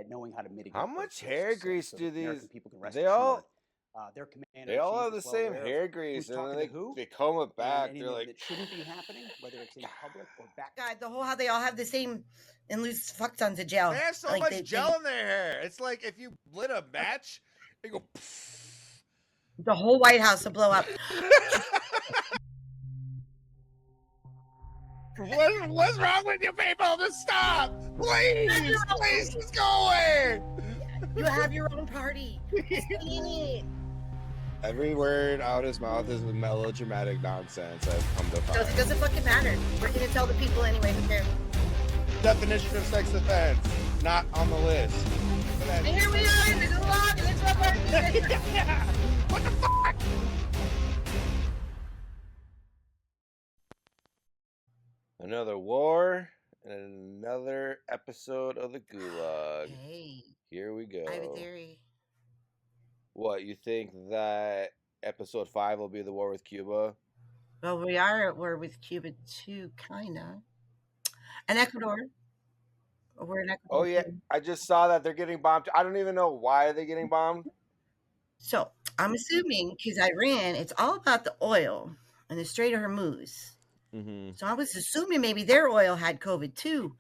at knowing how to mitigate. How those much risks hair so grease do American these? people can rest They assured. all Their commander they all in have chief the is well same aware hair of grease, who's and talking then to who, they comb it and back. They're anything like, that shouldn't be happening, whether it's in public or back. God, the whole how they all have the same and lose fuck tons of gel. They have so Like, much gel in their hair. It's like if you lit a match, they go. the whole White House will blow up. What's wrong with you people? Just stop, please, please, just go away. You have your own party. Just be in it. every word out his mouth is melodramatic nonsense. I've come to It find. doesn't fucking matter. We're gonna tell the people anyway. Who cares? Definition of sex offense, not on the list. And here we are in the Gulag, and it's what we're Yeah. What the fuck? Another war and another episode of the Gulag. Hey, Here we go. I have a theory. What, you think that episode 5 will be the war with Cuba? Well, we are at war with Cuba too, kinda. And Ecuador. We're in Ecuador. Oh yeah, too. I just saw that they're getting bombed. I don't even know why they're getting bombed. So I'm assuming because Iran, it's all about the oil and the Strait of Hormuz. Mm-hmm. So I was assuming maybe their oil had COVID too,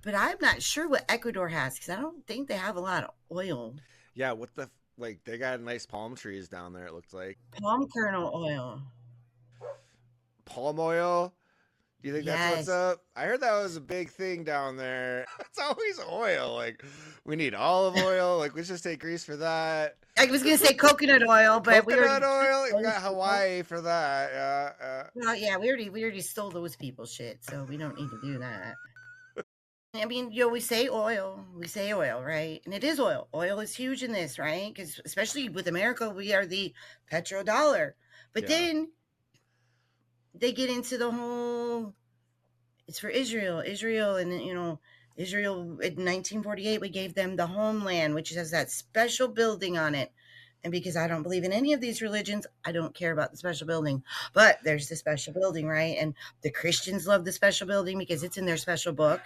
but I'm not sure what Ecuador has because I don't think they have a lot of oil. Yeah, what the like? They got nice palm trees down there. It looked like Palm kernel oil. palm oil. Do you think that's what's Yes. up? I heard that was a big thing down there. It's always oil. Like we need olive oil. Like let's just take grease for that. I was gonna say coconut oil, but Coconut we already oil. You those got people. Hawaii for that. Yeah. Well, yeah, we already stole those people's shit, so we don't need to do that. I mean, we say oil, right? And it is oil. Oil is huge in this, right? Because especially with America, we are the petrodollar. But Yeah. then they get into the whole, it's for Israel, and Israel in 1948, we gave them the homeland, which has that special building on it. And because I don't believe in any of these religions, I don't care about the special building. But there's the special building, right? And the Christians love the special building because it's in their special book.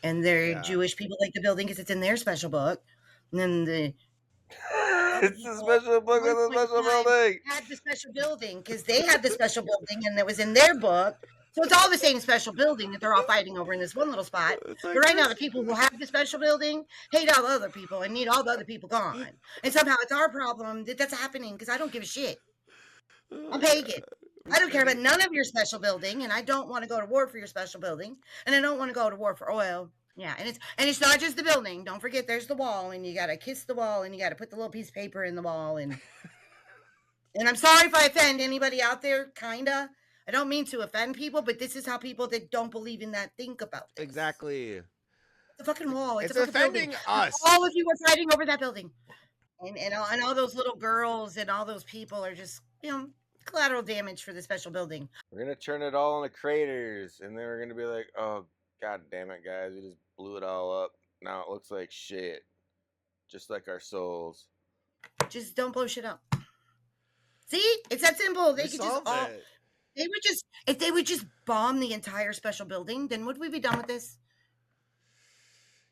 And the Jewish people like the building because it's in their special book. And then the It's the special book of the special building. had the special building because they had the special building and it was in their book. So it's all the same special building that they're all fighting over in this one little spot. But right now, the people who have the special building hate all the other people and need all the other people gone. And somehow it's our problem that that's happening because I don't give a shit. I'm pagan. I don't care about none of your special building, and I don't want to go to war for your special building, and I don't want to go to war for oil. Yeah, and it's not just the building. Don't forget, there's the wall, and you gotta kiss the wall, and you gotta put the little piece of paper in the wall, and I'm sorry if I offend anybody out there. Kinda, I don't mean to offend people, but this is how people that don't believe in that think about this. Exactly. It's a fucking wall. It's a fucking offending building. us. All of you are fighting over that building, and all those little girls and all those people are just collateral damage for the special building. We're gonna turn it all into craters, and then we're gonna be like, "Oh, god damn it, guys! We just blew it all up. Now it looks like shit, just like our souls." Just don't blow shit up. See, it's that simple. They We could just solved all. it. They would just if they would just bomb the entire special building, then would we be done with this?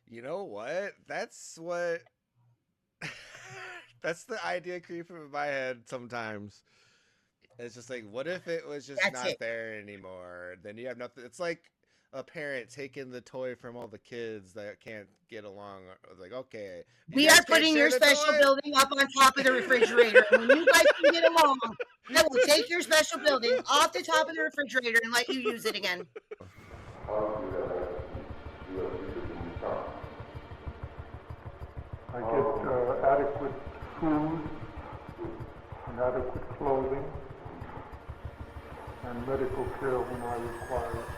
You know what? That's what. That's the idea creeping in my head sometimes. It's just like, what if it was just That's not it. there anymore? Then you have nothing. It's like a parent taking the toy from all the kids that can't get along. Like, okay, you We guys are can't putting share your the special toy? building up on top of the refrigerator. When you guys can get along, I will take your special building off the top of the refrigerator and let you use it again. I get adequate food and adequate clothing and medical care when I require it.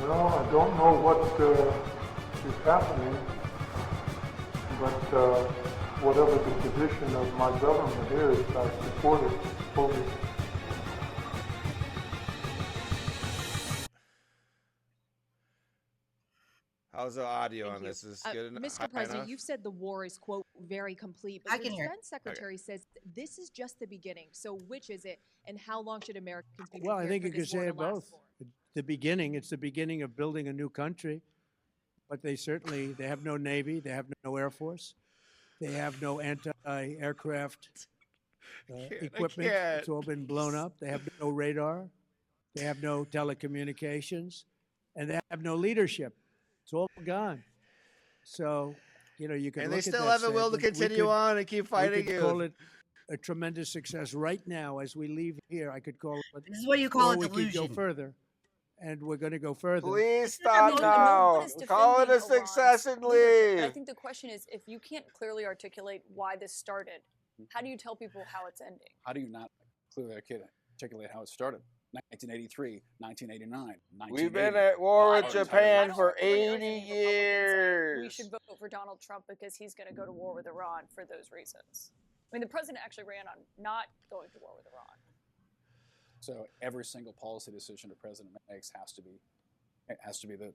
Well, I don't know what is happening, but whatever the position of my government is, I support it fully. How's the audio Thank on you. this? Is this good enough? Mr. High President, enough? you've said the war is, quote, very complete, I but can the hear it. defense secretary says this is just the beginning. So which is it, and how long should Americans be Well, I prepared think for you could this war say to it last both. for? The beginning, it's the beginning of building a new country. but they have no Navy, they have no Air Force, they have no anti-aircraft equipment. It's all been blown up. They have no radar, they have no telecommunications, and they have no leadership. It's all gone. So, you can. And look they at still that, have the say, will to continue on and keep fighting we could you. call it a tremendous success right now as we leave here. I could call it. This is what you call or a we could delusion. go further, and we're going to go further. Please No, stop no now. one is Call it a defending success Iran's and leadership, but I leave. think the question is, if you can't clearly articulate why this started, how do you tell people how it's ending? How do you not clearly articulate how it started? 1983, 1989, We've been 1980. at war with I Japan don't for remember 80 any Republicans saying we years. should vote for Donald Trump because he's going to go to war with Iran for those reasons. I mean, the president actually ran on not going to war with Iran. So every single policy decision the president makes has to be the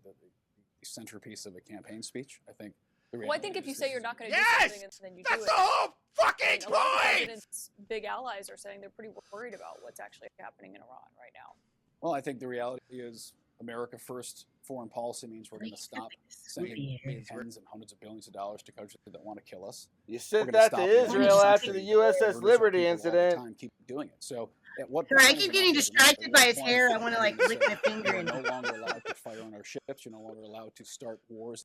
centerpiece of a campaign speech. I think. Well, I think if you say you're not going to Yes! do something and then you do That's it. the whole fucking I mean, a lot of the point! president's big allies are saying they're pretty worried about what's actually happening in Iran right now. Well, I think the reality is America first foreign policy means we're going to stop sending tens and hundreds of billions of dollars to countries that want to kill us. You We're sent gonna that stop to the Israel countries after the that murders USS our Liberty people all the incident. time keep doing it. So at what Sorry, I point keep is getting enough distracted by his point hair. I is want to it like to lick say my finger you are and no longer allowed to fire on our ships. You're no longer allowed to start wars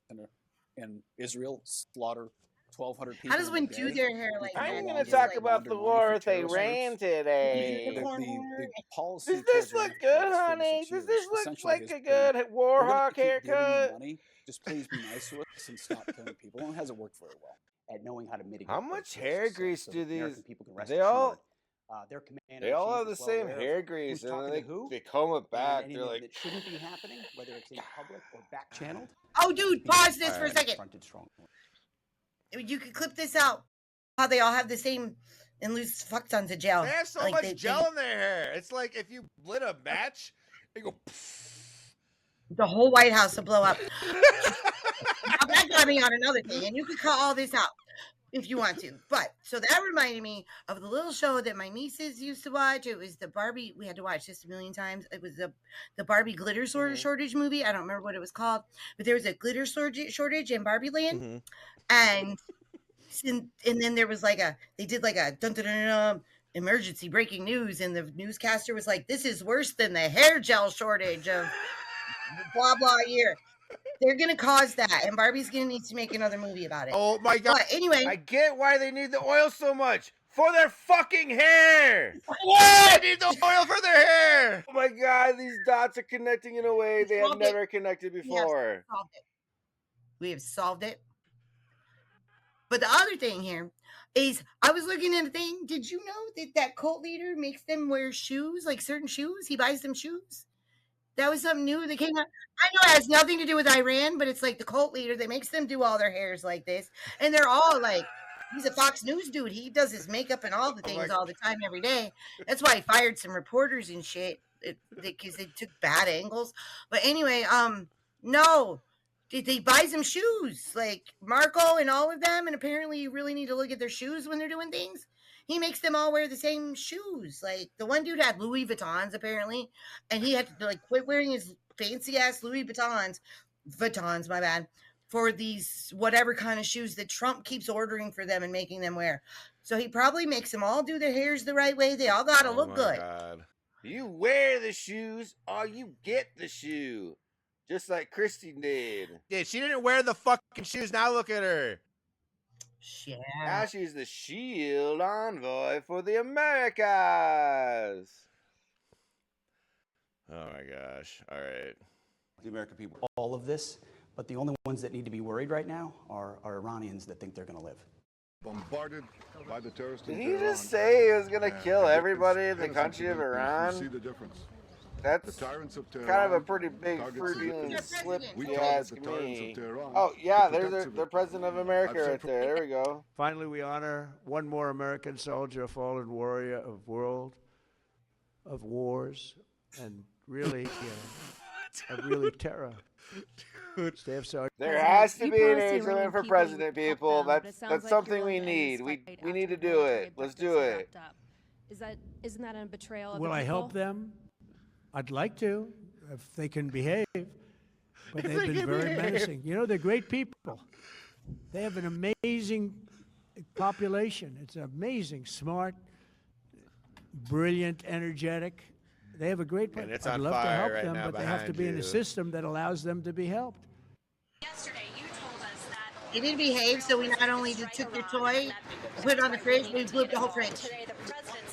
in Israel, slaughter 1,200 people. how does in one a do day. their hair like can that? I'm no going Just to longer talk like about the launder money for war with terrorist Iran groups. today. The policy Does this towards look Iran for good, the last honey? 46 Does years this look essentially like has a been, good war we're going hawk to keep giving you haircut? money. Just please be nice to us and stop killing people. And it hasn't worked very well. At knowing how to mitigate How those much risks, hair grease so do American these? people can rest They all assured, their commander they all in have the chief is well same aware of hair who's grease, and talking then to who, they comb it and back. anything They're like, that shouldn't be happening, whether it's in public or back channeled. Oh, dude, pause this for a second. Confronted strongly. You could clip this out. How they all have the same and lose fuck tons of gel. They have so Like, much gel in their hair. It's like if you lit a match, you go. the whole White House will blow up. Now that got me on another thing, and you could cut all this out if you want to. But so that reminded me of the little show that my nieces used to watch. It was the Barbie. We had to watch this a million times. It was the Barbie glitter shortage movie. I don't remember what it was called, but there was a glitter shortage in Barbie Land, and then there was like they did like a dun dun dun dun emergency breaking news, and the newscaster was like, "This is worse than the hair gel shortage of blah blah year." They're gonna cause that, and Barbie's gonna need to make another movie about it. Oh my god! But anyway, I get why they need the oil so much for their fucking hair. They need the oil for their hair. Oh my god, these dots are connecting in a way they have Solved it. never connected we have before. solved it. We have solved it. But the other thing here is, I was looking at a thing. Did you know that cult leader makes them wear shoes, like certain shoes? He buys them shoes. That was something new that came out. I know it has nothing to do with Iran, but it's like the cult leader that makes them do all their hairs like this. And they're all like, he's a Fox News dude. He does his makeup and all the things all the time, every day. That's why he fired some reporters and shit, because they took bad angles. But anyway, no. They buy some shoes, like Marco and all of them. And apparently you really need to look at their shoes when they're doing things. He makes them all wear the same shoes. Like the one dude had Louis Vuittons apparently, and he had to like quit wearing his fancy ass Louis Vuittons, my bad, for these whatever kind of shoes that Trump keeps ordering for them and making them wear. So he probably makes them all do their hairs the right way. They all gotta look good. God. You wear the shoes or you get the shoe. Just like Christy did. Yeah, she didn't wear the fucking shoes. Now look at her. Yeah. Now she's the shield envoy for the Americas. Oh my gosh. All right. The American people, all of this, but the only ones that need to be worried right now are Iranians that think they're going to live. Bombarded by the terrorists. Did he just say he was gonna kill everybody in the country of Iran? See the difference. That's The tyrants of kind Tehran of a pretty big target Freudian civilians. slip, if We you target ask the tyrants me. of Tehran Oh, yeah, to there's protect the civilians. president of America I've said right there. There we go. Finally, we honor one more American soldier, a fallen warrior of wars, and really, terror. Staff Sergeant. There has to You be an promised the age limit Iranian for people you president, would help people. them, but it That's sounds like something you're we willing to end need. this We fight need to after the do military it. Let's breakfast do is it. wrapped up. Isn't that a betrayal of Will the I people? help them? I'd like to, if they can behave. but they've been very menacing. You know, they're great people. They have an amazing population. It's amazing, smart, brilliant, energetic. They have a great And it's I'd on love to fire help right them, now but they have to be in behind a you. system that allows them to be helped. Yesterday, you told us that They didn't behave, so we not only just took their toy, put it on the fridge, we blew up the whole fridge.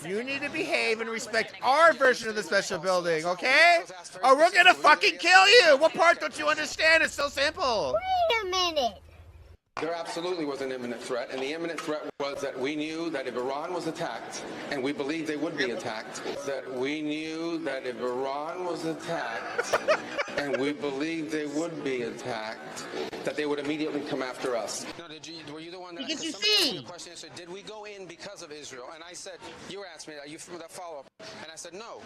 You need to behave and respect our version of the special building, okay? Or we're gonna fucking kill you! What part don't you understand? It's so simple! Wait a minute. There absolutely was an imminent threat, and the imminent threat was that we knew that if Iran was attacked, and we believed they would be attacked, that we knew that if Iran was attacked, and we believed they would be attacked, that they would immediately come after us. No, were you the one that? Because you somebody asked me see. the question yesterday, did we go in because of Israel? And I said, you asked me that. You that follow up, and I said no.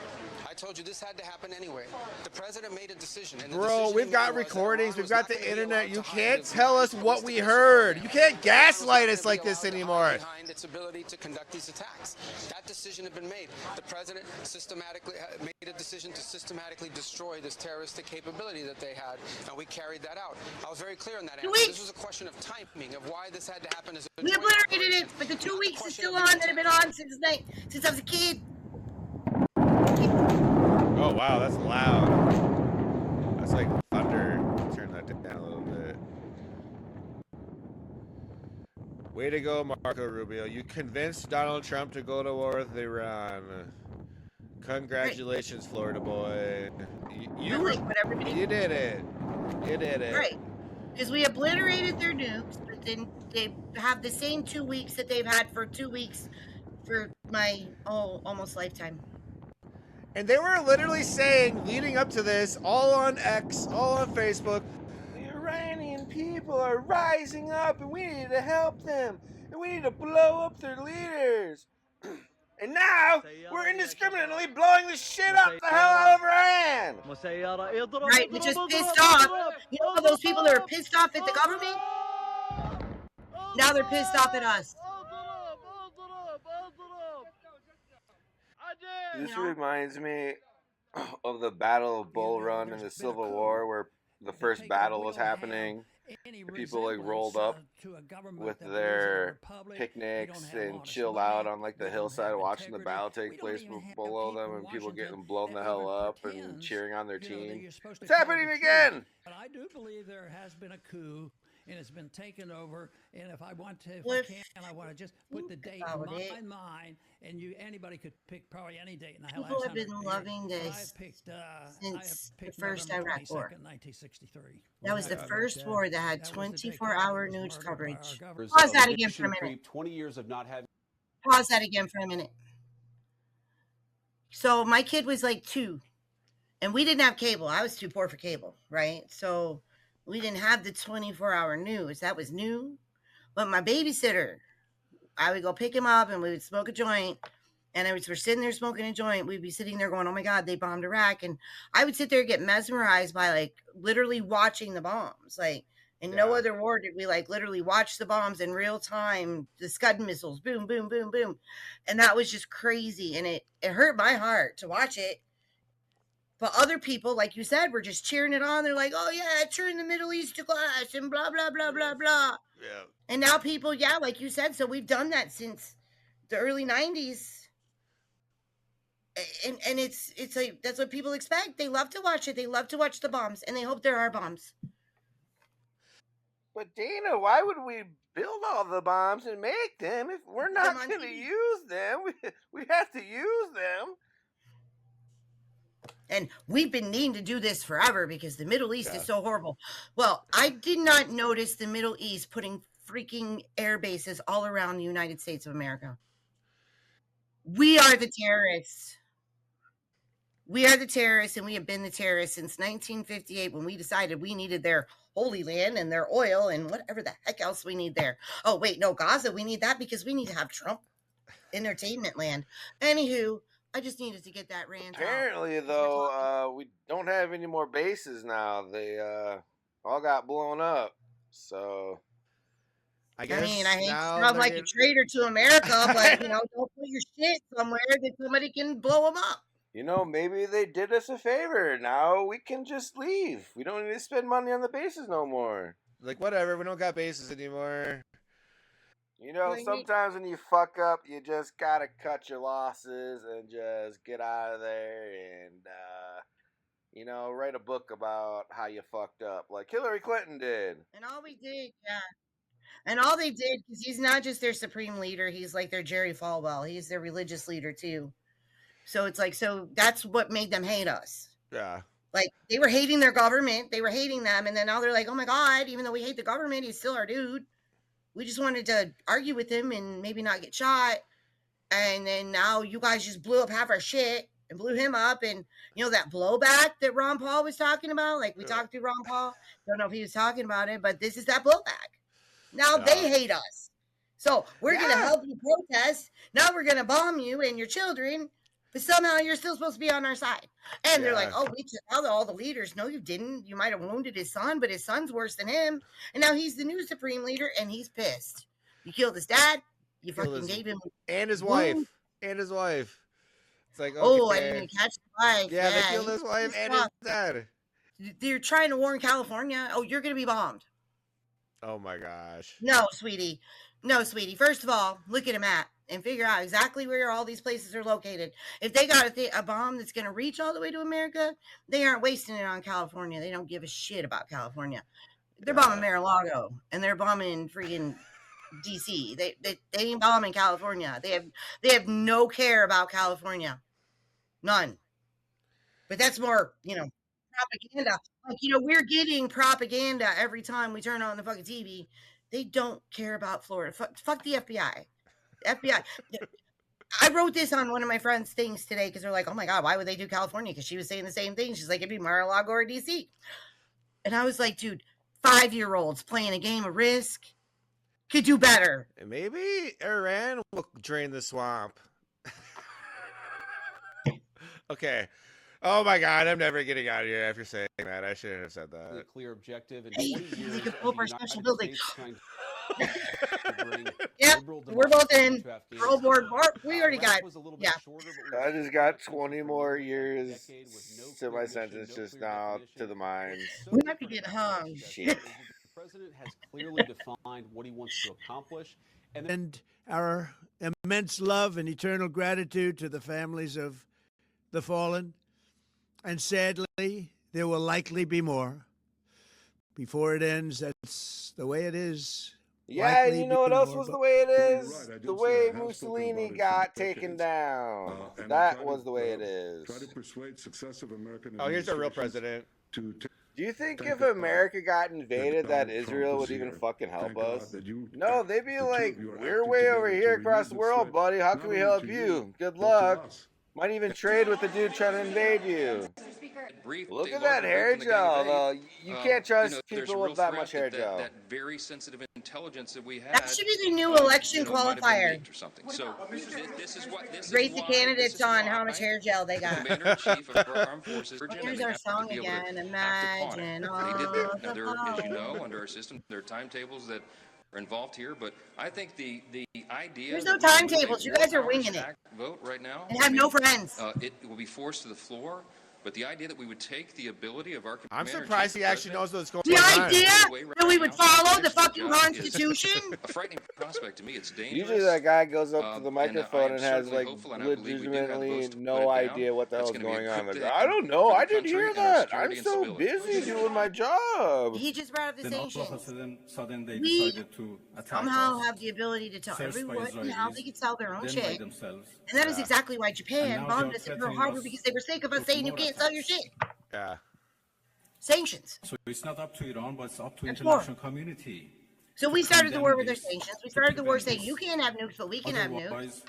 I told you this had to happen anyway. The president made a decision. And the Bro, decision we've he got made was that recordings, Iran we've was got not the gonna be internet. allowed You to hide can't its tell us what we heard. You can't gaslight us like this anymore. behind its ability to conduct these attacks. That decision had been made. The president systematically made a decision to systematically destroy this terroristic capability that they had, and we carried that out. I was very clear on that answer. This was a question of timing, of why this had to happen as a We joint obliterated operation. it, but the 2 Not weeks is question still of on the that have been on since I was a kid. Oh wow, that's loud. That's like thunder. Turn that down a little bit. Way to go, Marco Rubio. You convinced Donald Trump to go to war with Iran. Congratulations, Florida boy. You did it. You did it. Right. Because we obliterated their nukes, but then they have the same 2 weeks that they've had for 2 weeks for my almost lifetime. And they were literally saying, leading up to this, all on X, all on Facebook, the Iranian people are rising up and we need to help them. And we need to blow up their leaders. And now, we're indiscriminately blowing the shit up the hell out of Iran. Right, which is pissed off. You know all those people that are pissed off at the government? Now they're pissed off at us. This reminds me of the Battle of Bull Run in the Civil War, where the first battle was happening. The people like rolled up with their picnics and chilled out on like the hillside watching the battle take place below them, and people getting blown the hell up and cheering on their team. It's happening again! But I do believe there has been a coup, and it's been taken over. And if I want to, I want to just put the date in my mind. And anybody could pick probably any date in the hell. People have been loving this since the first Iraq War. 1963. That was the first war that had 24-hour news coverage. Pause that again for a minute. 20 years of not having. Pause that again for a minute. So my kid was like 2, and we didn't have cable. I was too poor for cable, right? So we didn't have the 24-hour news. That was new. But my babysitter, I would go pick him up and we would smoke a joint. And we're sitting there smoking a joint. We'd be sitting there going, oh my God, they bombed Iraq. And I would sit there and get mesmerized by like literally watching the bombs. Like in no other war did we like literally watch the bombs in real time, the Scud missiles, boom, boom, boom, boom. And that was just crazy. And it hurt my heart to watch it. But other people, like you said, were just cheering it on. They're like, oh yeah, turn the Middle East to glass and blah, blah, blah, blah, blah. Yeah. And now people, like you said, so we've done that since the early 90s. And it's like, that's what people expect. They love to watch it. They love to watch the bombs, and they hope there are bombs. But Dana, why would we build all the bombs and make them if we're not going to use them? We have to use them. And we've been needing to do this forever because the Middle East is so horrible. Well, I did not notice the Middle East putting freaking air bases all around the United States of America. We are the terrorists. We are the terrorists, and we have been the terrorists since 1958 when we decided we needed their Holy Land and their oil and whatever the heck else we need there. Oh, wait, no, Gaza, we need that because we need to have Trump entertainment land. Anywho, I just needed to get that rant Apparently, though, we don't have any more bases now. They all got blown up. So, I mean, I hate to sound like a traitor to America, but, don't put your shit somewhere that somebody can blow them up. You know, maybe they did us a favor. Now we can just leave. We don't need to spend money on the bases no more. Like, whatever, we don't got bases anymore. You know, sometimes when you fuck up, you just gotta cut your losses and just get out of there and, you know, write a book about how you fucked up, like Hillary Clinton did. And all we did, yeah. And all they did, because he's not just their supreme leader, he's like their Jerry Falwell. He's their religious leader, too. So it's like, so that's what made them hate us. Yeah. Like, they were hating their government. They were hating them. And then now they're like, oh, my God, even though we hate the government, he's still our dude. We just wanted to argue with him and maybe not get shot. And then now you guys just blew up half our shit and blew him up. And, you know, that blowback that Ron Paul was talking about, like we talked to Ron Paul. Don't know if he was talking about it, but this is that blowback. Now they hate us. So we're going to help you protest. Now we're going to bomb you and your children. But somehow you're still supposed to be on our side. And they're like, oh, we took out all the leaders. No, you didn't. You might have wounded his son, but his son's worse than him. And now he's the new supreme leader, and he's pissed. You killed his dad. You fucking gave him. And his wife. And his wife. It's like, okay. Oh, I didn't even catch the wife. Yeah, they killed his wife and his dad. They're trying to warn California. Oh, you're going to be bombed. Oh, my gosh. No, sweetie. No, sweetie. First of all, look at a map and figure out exactly where all these places are located. If they got a bomb that's going to reach all the way to America, they aren't wasting it on California. They don't give a shit about California. They're bombing Mar-a-Lago, and they're bombing freaking D.C. They ain't bombing California. They have no care about California. None. But that's more, you know, propaganda. Like, you know, we're getting propaganda every time we turn on the fucking TV. They don't care about Florida. Fuck the FBI. FBI. I wrote this on one of my friends' things today because they're like, oh my God, why would they do California? Because she was saying the same thing. She's like, it'd be Mar-a-Lago or DC. And I was like, dude, 5-year-olds playing a game of Risk could do better. And maybe Iran will drain the swamp. Okay. Oh my God, I'm never getting out of here after saying that. I shouldn't have said that. A clear objective in Hey, 20 years. we could pull up our special building. Yep, we're both in. Roll board. We already got. Yeah. I just got 20 more years to my sentence just now to the mines. We might be getting hung. Shit. The president has clearly defined what he wants to accomplish. And our immense love and eternal gratitude to the families of the fallen. And sadly, there will likely be more. Before it ends, that's the way it is. Yeah, and you know what else was the way it is? The way Mussolini got taken down. That was the way it is. Oh, here's our real president. Do you think if America got invaded that Israel would even fucking help us? No, they'd be like, we're way over here across the world, buddy. How can we help you? Good luck. Might even trade with the dude trying to invade you. Look at that hair gel, though. You can't trust people with that much hair gel. That very sensitive intelligence that we had. That should be the new election qualifier. So this is what rate the candidates on how much hair gel they got. Commander-in-Chief of our armed forces. Here's our song again. Imagine all They did that. Now, the there are, as you power. know, under our system, there are timetables that are involved here. But I think the idea. There's no timetables. You guys are winging it. Vote right now. And have no friends. It will be forced to the floor. But the idea that we would take the ability of our I'm surprised he actually knows what's going The on. idea that we would follow the fucking Constitution? A frightening prospect to me. It's dangerous. Usually that guy goes up to the I microphone am and has certainly like hopeful, and I believe we do have votes legitimately to no put it down. idea what the That's hell's gonna be going on. encrypted I don't know. for the I didn't country hear and our that. security I'm and so stability. busy doing my job. He just brought up the sanctions. Sudden they We decided to attack somehow us. have the ability to tell First by everyone how Israelis, they can sell their own then by shit. themselves. And that is Yeah. exactly why Japan And now bombed they're us at Pearl threatening Harbor us because they were sick of us with saying you more can't sell your shit. Yeah. Sanctions. So it's not up to Iran, but it's up to That's war. international community. So we to started the war condemn with their this, sanctions. We to started the war prevent saying you this. can't have nukes, but we can have nukes. Otherwise,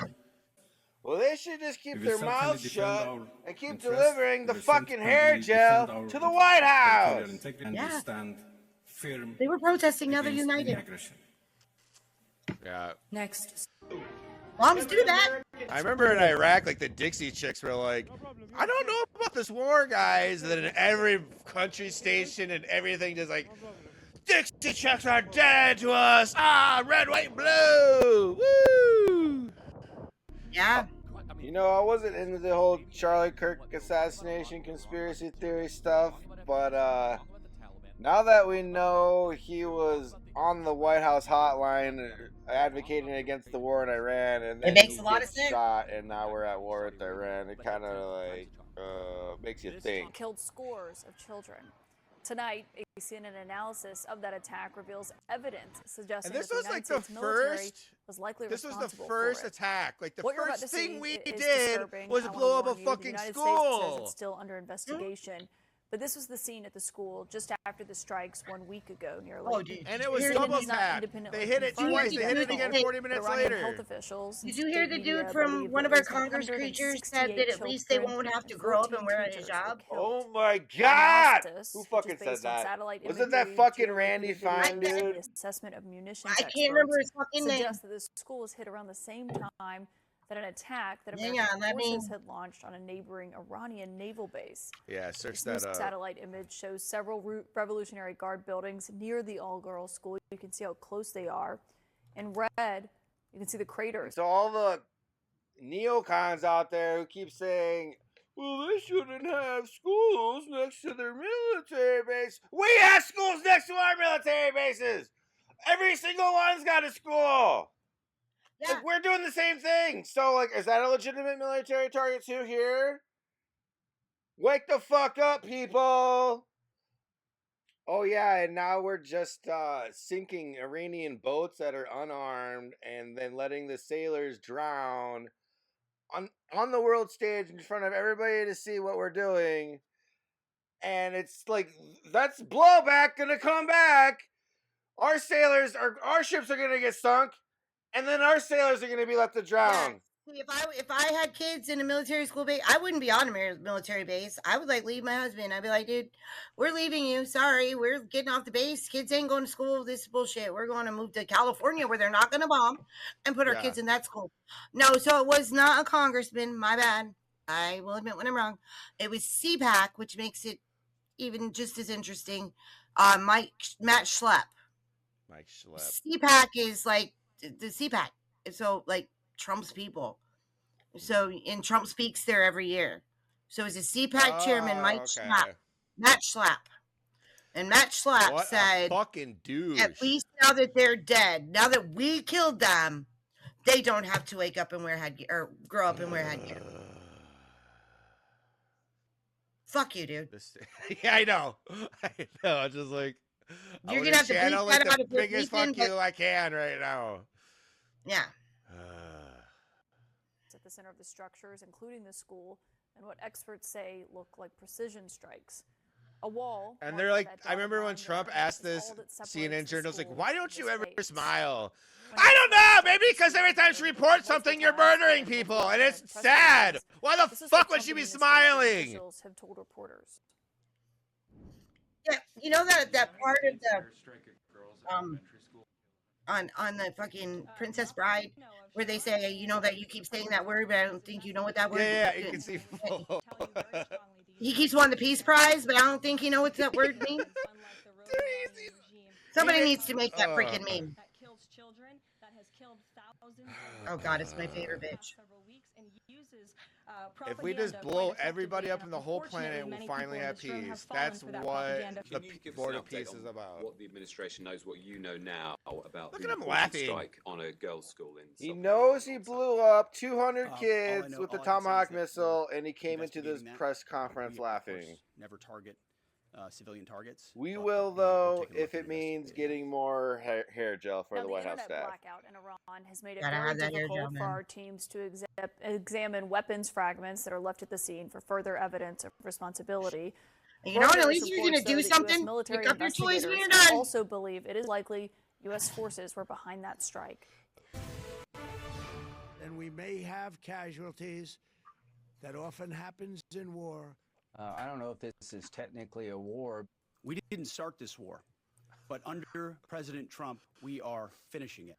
Well, they should just keep we their certainly mouths defend shut our and keep interests. delivering the We fucking hair certainly gel defend our to the White House. territorial integrity, and we Yeah. stand firm They were protesting, now they're against any united. aggression. Yeah. Next. Bombs do that. I remember in Iraq, like the Dixie chicks were like, I don't know about this war, guys. And then in every country station and everything, just like, Dixie chicks are dead to us. Ah, red, white, blue. Woo! Yeah. You know, I wasn't into the whole Charlie Kirk assassination conspiracy theory stuff, but now that we know he was on the White House hotline advocating against the war in Iran, and then he gets shot, and now we're at war with Iran, it kind of like makes you think. Killed scores of children. Tonight, a CNN analysis of that attack reveals evidence suggesting And this that the was United like the States military first. was likely This was responsible the first for it. attack. Like the What you're about first to thing see we is did disturbing. was I wanna blow up a warn you, fucking the United States says school. it's still under investigation. But this was the scene at the school just after the strikes 1 week ago, nearly. Oh, dude. And it was Did you double hear the- tap. They hit it twice. They hit it again 40 minutes Iranian later. health officials and Did you hear state the dude media from believe one that of our at least Congress creatures said 168 that at least they children won't have to and grow up 14 and wear a teachers were hijab? killed. Oh my God! Analysis, Who which is fucking said based on that? satellite Wasn't that imagery, fucking geolocated Randy video Fine, and dude? the assessment of munitions I can't remember his experts fucking name. suggest that this school was hit around the same time that an attack that Hang American on, let me- forces had launched on a neighboring Iranian naval base. Yeah, search This that up. satellite image shows several Revolutionary Guard buildings near the all-girls school. You can see how close they are. In red, you can see the craters. So all the neocons out there who keep saying, well, they shouldn't have schools next to their military base. We have schools next to our military bases. Every single one's got a school. Yeah. Like, we're doing the same thing. So, like, is that a legitimate military target too here? Wake the fuck up, people. Oh, yeah, and now we're just sinking Iranian boats that are unarmed and then letting the sailors drown on the world stage in front of everybody to see what we're doing. And it's like, that's blowback gonna come back. Our ships are gonna get sunk, and then our sailors are gonna be left to drown. See, if I had kids in a military school base, I wouldn't be on a military base. I would like leave my husband. I'd be like, dude, we're leaving you. Sorry, we're getting off the base. Kids ain't going to school. This is bullshit. We're going to move to California where they're not going to bomb and put our kids in that school. No, so it was not a congressman. My bad. I will admit when I'm wrong. It was CPAC, which makes it even just as interesting. Matt Schlepp. Mike Schlepp. CPAC is like the CPAC. So like Trump's people. So and Trump speaks there every year. So it's a CPAC chairman, Matt Schlapp. And Matt Schlapp What said, a fucking douche. at least now that they're dead, now that we killed them, they don't have to wake up and wear headgear or grow up and wear headgear. Fuck you, dude. Yeah, I know. I know. I'm just like, You're gonna have to channel bleep that like out the of this biggest weekend, fuck you I can right now. Yeah. At the center of the structures, including the school, and what experts say look like precision strikes. A wall. And they're like, I remember when Trump asked this CNN journalist, like, why don't you ever smile? I don't know. Maybe because every time she reports something, you're murdering people, and it's sad. Why the fuck would she be smiling? Officials have told reporters. Yeah, you know that part of the on the fucking Princess Bride where they say, you know, that you keep saying that word, but I don't think you know what that word is. Yeah, you can see. He keeps wanting the Peace Prize, but I don't think he knows what that word means. Somebody needs to make that freaking meme. Oh God, it's my favorite bitch. If we just blow everybody up in the whole planet, we'll finally have peace. That's what the Board of Peace is about. What the administration knows, what you know now about Look the at him reported laughing. strike on a girls' school in. He knows he blew up 200 kids with the Tomahawk missile, and he came into this press conference laughing. Never target civilian targets. We will, though, if it means getting more hair gel for Now, the White House internet staff. blackout in Iran has made it Gotta very have that hair difficult gel, for man. our teams to examine weapons fragments that are left at the scene for further evidence of responsibility. You know what? At Reuters least you're gonna reports, though, do that US something. military Pick up your toys when you're investigators done. also believe it is likely U.S. forces were behind that strike. And we may have casualties. That often happens in war. I don't know if this is technically a war. We didn't start this war, but under President Trump, we are finishing it.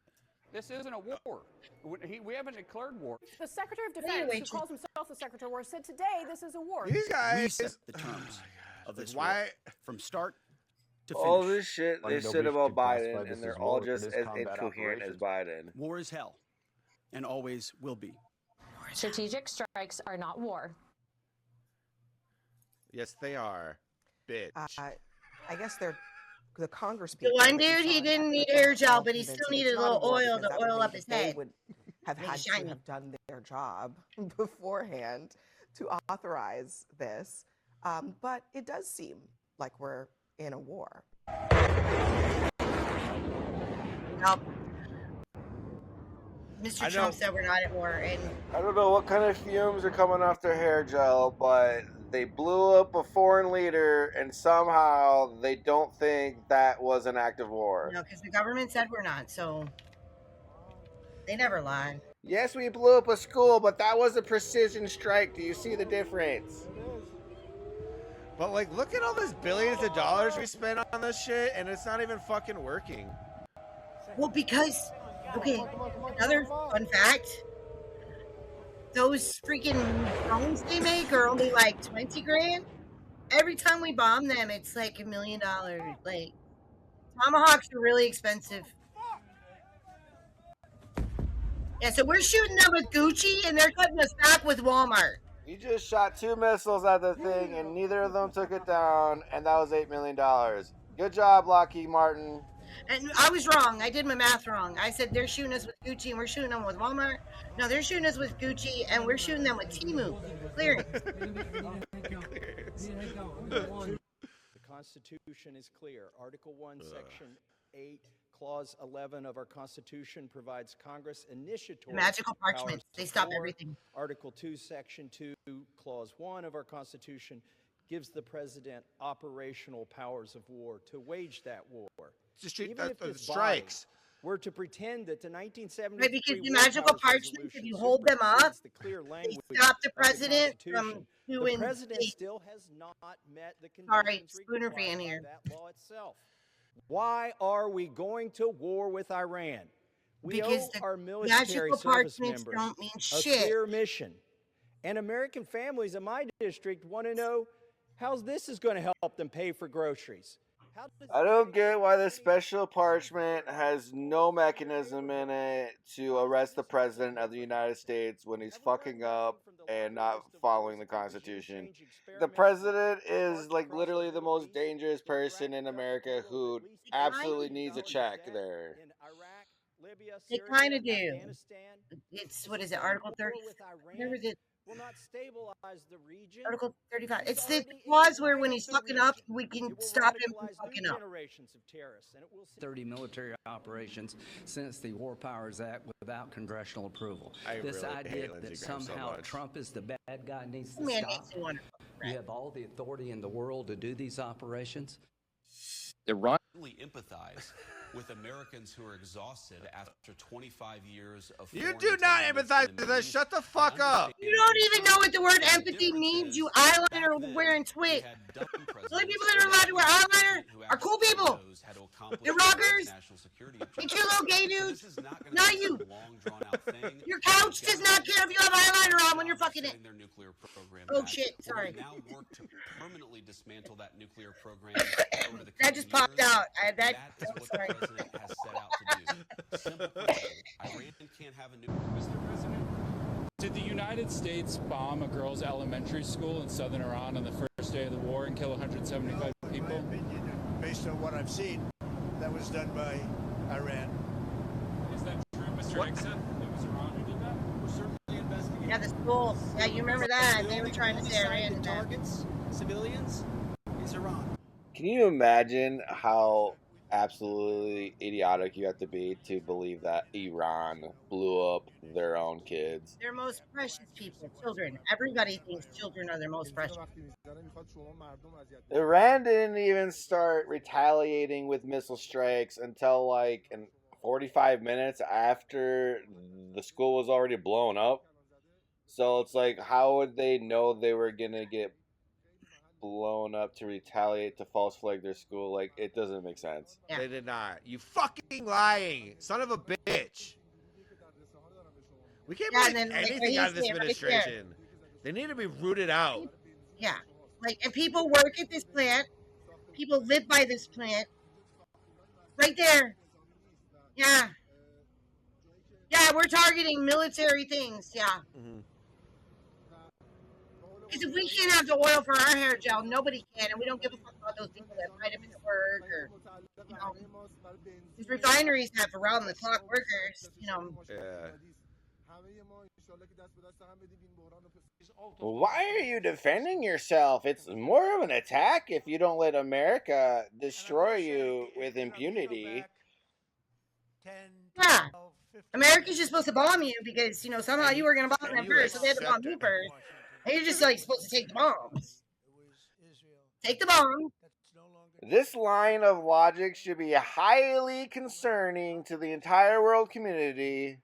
This isn't a war. We haven't declared war. The Secretary of Defense, who calls himself the Secretary of War, said today this is a war. These guys. We set the terms of this war from start to finish. All this shit they said about Biden, and they're all just as incoherent as Biden. War is hell, and always will be. Strategic strikes are not war. Yes, they are. Bitch. I guess they're the Congress The people. one that you dude, saw he in didn't that need clip are hair gel, all but he still convinced that needed it's a not little war oil because to that would oil mean up that his they head. would have Make it had to shiny. have done their job beforehand to authorize this. But it does seem like we're in a war. Nope. Mr. Trump said we're not at war, and I don't know what kind of fumes are coming off their hair gel, but they blew up a foreign leader, and somehow they don't think that was an act of war. no, because the government said we're not, so they never lie. Yes, we blew up a school, but that was a precision strike. Do you see the difference? But like, look at all this billions of dollars we spent on this shit, and it's not even fucking working. Well, because, okay, another fun fact, those freaking drones they make are only like 20 grand. Every time we bomb them, it's like $1 million. Like, Tomahawks are really expensive. Yeah, so we're shooting them with Gucci, and they're cutting us back with Walmart. You just shot 2 missiles at the thing, and neither of them took it down, and that was $8 million. Good job, Lockheed Martin. And I was wrong. I did my math wrong. I said they're shooting us with Gucci, and we're shooting them with Walmart. No, they're shooting us with Gucci, and we're shooting them with Temu. Clearance. The Constitution is clear. Article 1, Section 8, Clause 11 of our Constitution provides Congress initiatory Magical parchments. They stop war. everything. Article 2, Section 2, Clause 1 of our Constitution gives the president operational powers of war to wage that war. Even if this strikes. Were to pretend that the 1973 Right, because the War magical Powers parchments, if Resolution you hold them up, supersedes the clear they language stop the of president from Constitution. doing. The president they- still has not met the Sorry, conditions Spooner required fan by here. that law itself. Why are we going to war with Iran? We Because owe the our military magical service parchments members don't mean a shit. clear mission. And American families in my district want to know how this is going to help them pay for groceries. I don't get why the special parchment has no mechanism in it to arrest the president of the United States when he's fucking up and not following the Constitution. The president is like literally the most dangerous person in America who absolutely needs a check there. They kind of do. It's, what is it, Article 30? Whatever it is. Will not stabilize the region. Article 35. It's the clause where when he's fucking up, we can stop him from fucking up. 30 military operations since the War Powers Act without congressional approval. This really idea hate Lindsey that Graham so somehow much. Trump is the bad guy needs to Man stop. makes me want to. You have all the authority in the world to do these operations. Iran. Empathize with Americans who are exhausted after 25 years of You do not empathize with us. Shut the fuck up. You don't even know what the word empathy means, you eyeliner wearing twit. The only people that are allowed to wear eyeliner are cool people. The rockers, the cute little gay dudes, not you. Your couch does not care if you have eyeliner on when you're fucking it. Oh shit, sorry. Now work to permanently dismantle that nuclear program over the That just popped out. I'm sorry. president has set out to do. Simple question. Iran can't have a new. Mr. President. Did the United States bomb a girls' elementary school in southern Iran on the first day of the war and kill 175 people? In my opinion, based on what I've seen, that was done by Iran. Is that true, Mr. Exit? It was Iran who did that? We're certainly investigating. Yeah, the school. Yeah, you remember that? They were trying to say Iran. Targets, civilians, is Iran. Can you imagine how absolutely idiotic you have to be to believe that Iran blew up their own kids? Their most precious people, children. Everybody thinks children are their most precious. Iran didn't even start retaliating with missile strikes until like in 45 minutes after the school was already blown up. So it's like, how would they know they were gonna get blown up to retaliate to false flag their school? Like, it doesn't make sense. Yeah. They did not. You fucking lying son of a bitch. We can't believe anything out of this administration. They need to be rooted out. Yeah. Like, and people work at this plant. People live by this plant. Right there. Yeah. Yeah, we're targeting military things. Yeah. Because if we can't have the oil for our hair gel, nobody can, and we don't give a fuck about those people that vitamin at work or, you know, these refineries have around-the-clock workers, you know. Yeah. Why are you defending yourself? It's more of an attack if you don't let America destroy you with impunity. Yeah. America's just supposed to bomb you because, you know, somehow you were going to bomb them first, so they had to bomb you first. And you're just, like, supposed to take the bombs. Take the bomb. This line of logic should be highly concerning to the entire world community.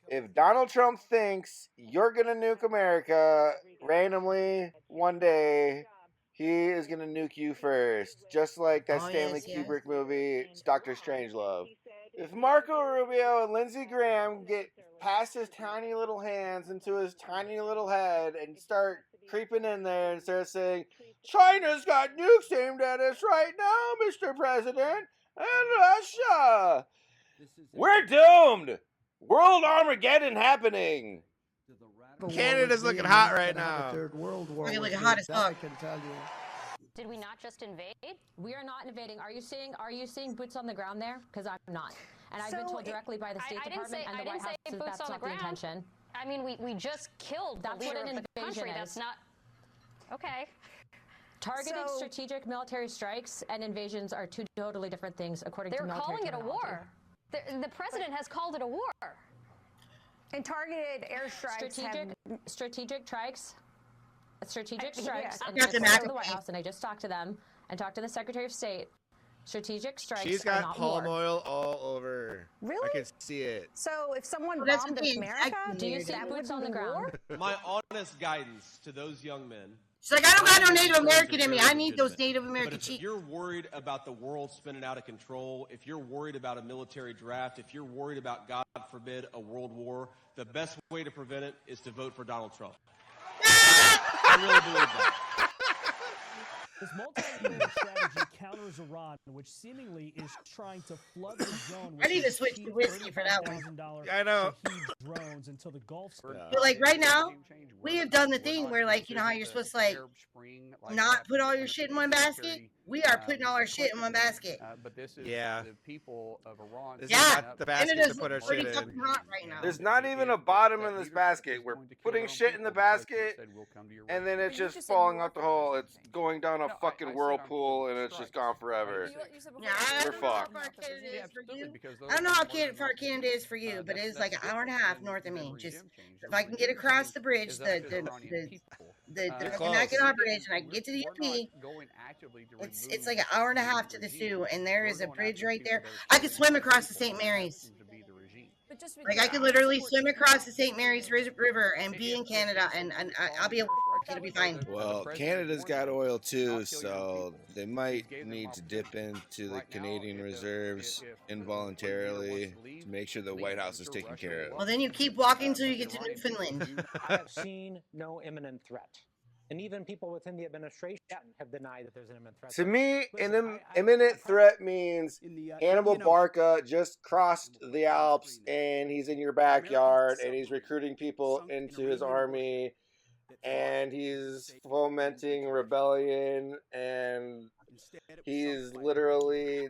If Donald Trump thinks you're going to nuke America randomly one day, he is going to nuke you first. Just like that Stanley Kubrick movie, Dr. Strangelove. If Marco Rubio and Lindsey Graham get past his tiny little hands into his tiny little head and start creeping in there and start saying, China's got nukes aimed at us right now, Mr. President, and Russia. We're doomed. World Armageddon happening. Canada's looking hot right now. Third World War. Looking hot as fuck. Did we not just invade? We are not invading. Are you seeing boots on the ground there? Because I'm not. And I've been told directly by the State Department and the White House that that's not the intention. I mean, we just killed the leader of the country. That's not... Okay. Targeted strategic military strikes and invasions are two totally different things, according to military calling it a terminology. war. The president has called it a war. And targeted airstrikes. Strategic strikes. Strategic Yeah. strikes. And Captain according to the McAfee. White House, and I just talked to them and talked to the Secretary of State. Strategic strikes She's are got not palm war. oil all over her. Really? I can see it. So if someone Well, that's bombed what they America, expect Do you see that boots wouldn't on the be war? ground? My honest guidance to those young men. She's like, I don't got no Native American in me. I need those Native American But if cheeks. you're worried about the world spinning out of control, if you're worried about a military draft, if you're worried about, God forbid, a world war, the best way to prevent it is to vote for Donald Trump. I really believe that. This multi-year strategy counters Iran, which seemingly is trying to flood the zone with I need to switch to whiskey for that one. I know. drones until the Gulf. But like right now, we have done the thing where like, you know how you're supposed to like not put all your shit in one basket? We are putting all our shit in one basket. But this is Yeah. the people of Iran. This Yeah. is not the basket Canada's to put our pretty shit fucking in. hot right now. There's not even a bottom in this basket. We're putting shit in the basket, and then it's just falling out the hole. It's going down a fucking whirlpool, and it's just gone forever. Yeah, I We're don't know how fucked. far Canada is for you. I don't know how far Canada is for you, but it is like an hour and a half north of me. Just if I can get across the bridge, the Mackinac Bridge, and I can get to the UP, it's like an hour and a half to the Sioux, and there is a bridge right there. I could swim across the St. Mary's. Like I could literally swim across the St. Mary's River and be in Canada, and I'll be able to be fine. Well, Canada's got oil too, so they might need to dip into the Canadian reserves involuntarily to make sure the White House is taken care of. Well, then you keep walking until you get to Newfoundland. I have seen no imminent threat. And even people within the administration have denied that there's an imminent threat. To me, an imminent threat means Hannibal Barca just crossed the Alps and he's in your backyard and he's recruiting people into his army and he's fomenting rebellion and he's literally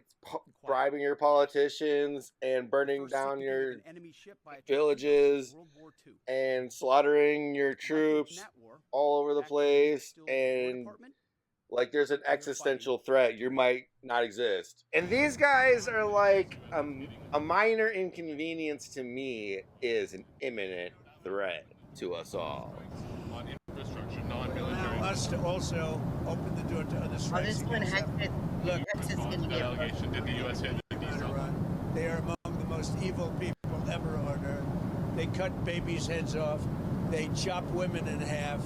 bribing your politicians and burning down your villages and slaughtering your troops all over the place, and like there's an existential threat. You might not exist. And these guys are like a minor inconvenience to me is an imminent threat to us all. On infrastructure, non-military. Us to also open the door to other strikes. Allegation, did the U.S. hit the diesel? They are among the most evil people ever on earth. They cut babies' heads off. They chop women in half.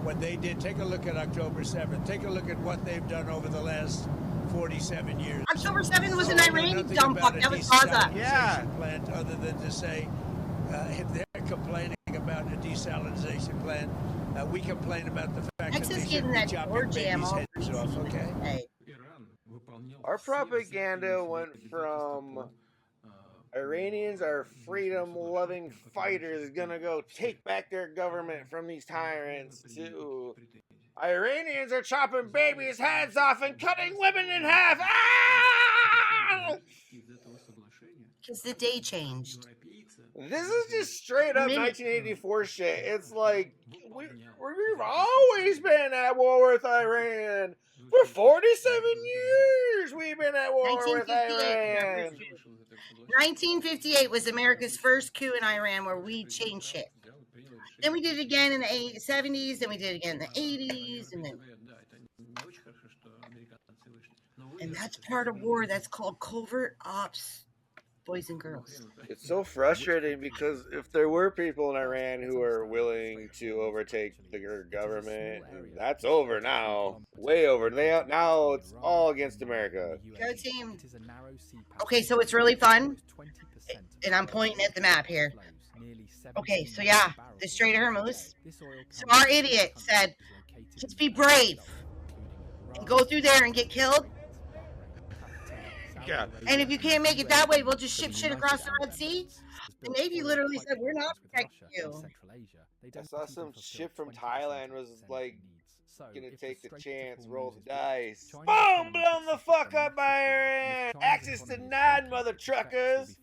What they did, take a look at October 7th. Take a look at what they've done over the last 47 years. October 7th was an Iranian Nothing dumb about fuck. a That was Gaza. desalinization plant other than to say they're complaining about a desalinization plant. We complain about the fact that they Texas should getting be that chopping door jam babies' all heads off, okay? Our propaganda went from Iranians are freedom-loving fighters gonna go take back their government from these tyrants too. Iranians are chopping babies' heads off and cutting women in half. Ah! Because the day changed. This is just straight up 1984 shit. It's like we've always been at war with Iran. For 47 years, we've been at war with Iran. 1958 was America's first coup in Iran where we changed shit. Then we did it again in the 70s, then we did it again in the 80s, and that's part of war. That's called covert ops, boys and girls. It's so frustrating because if there were people in Iran who are willing to overtake the government, that's over now. Way over. Now it's all against America. Go team. Okay, so it's really fun. And I'm pointing at the map here. Okay, so yeah, the Strait of Hormuz. So our idiot said, just be brave and go through there and get killed. Yeah. And if you can't make it that way, we'll just ship shit across the Red Sea. The Navy literally said, we're not protecting you. I saw some ship from Thailand was like gonna take the chance, roll the dice. Boom! Blown the fuck up by Iran! Access denied, mother truckers!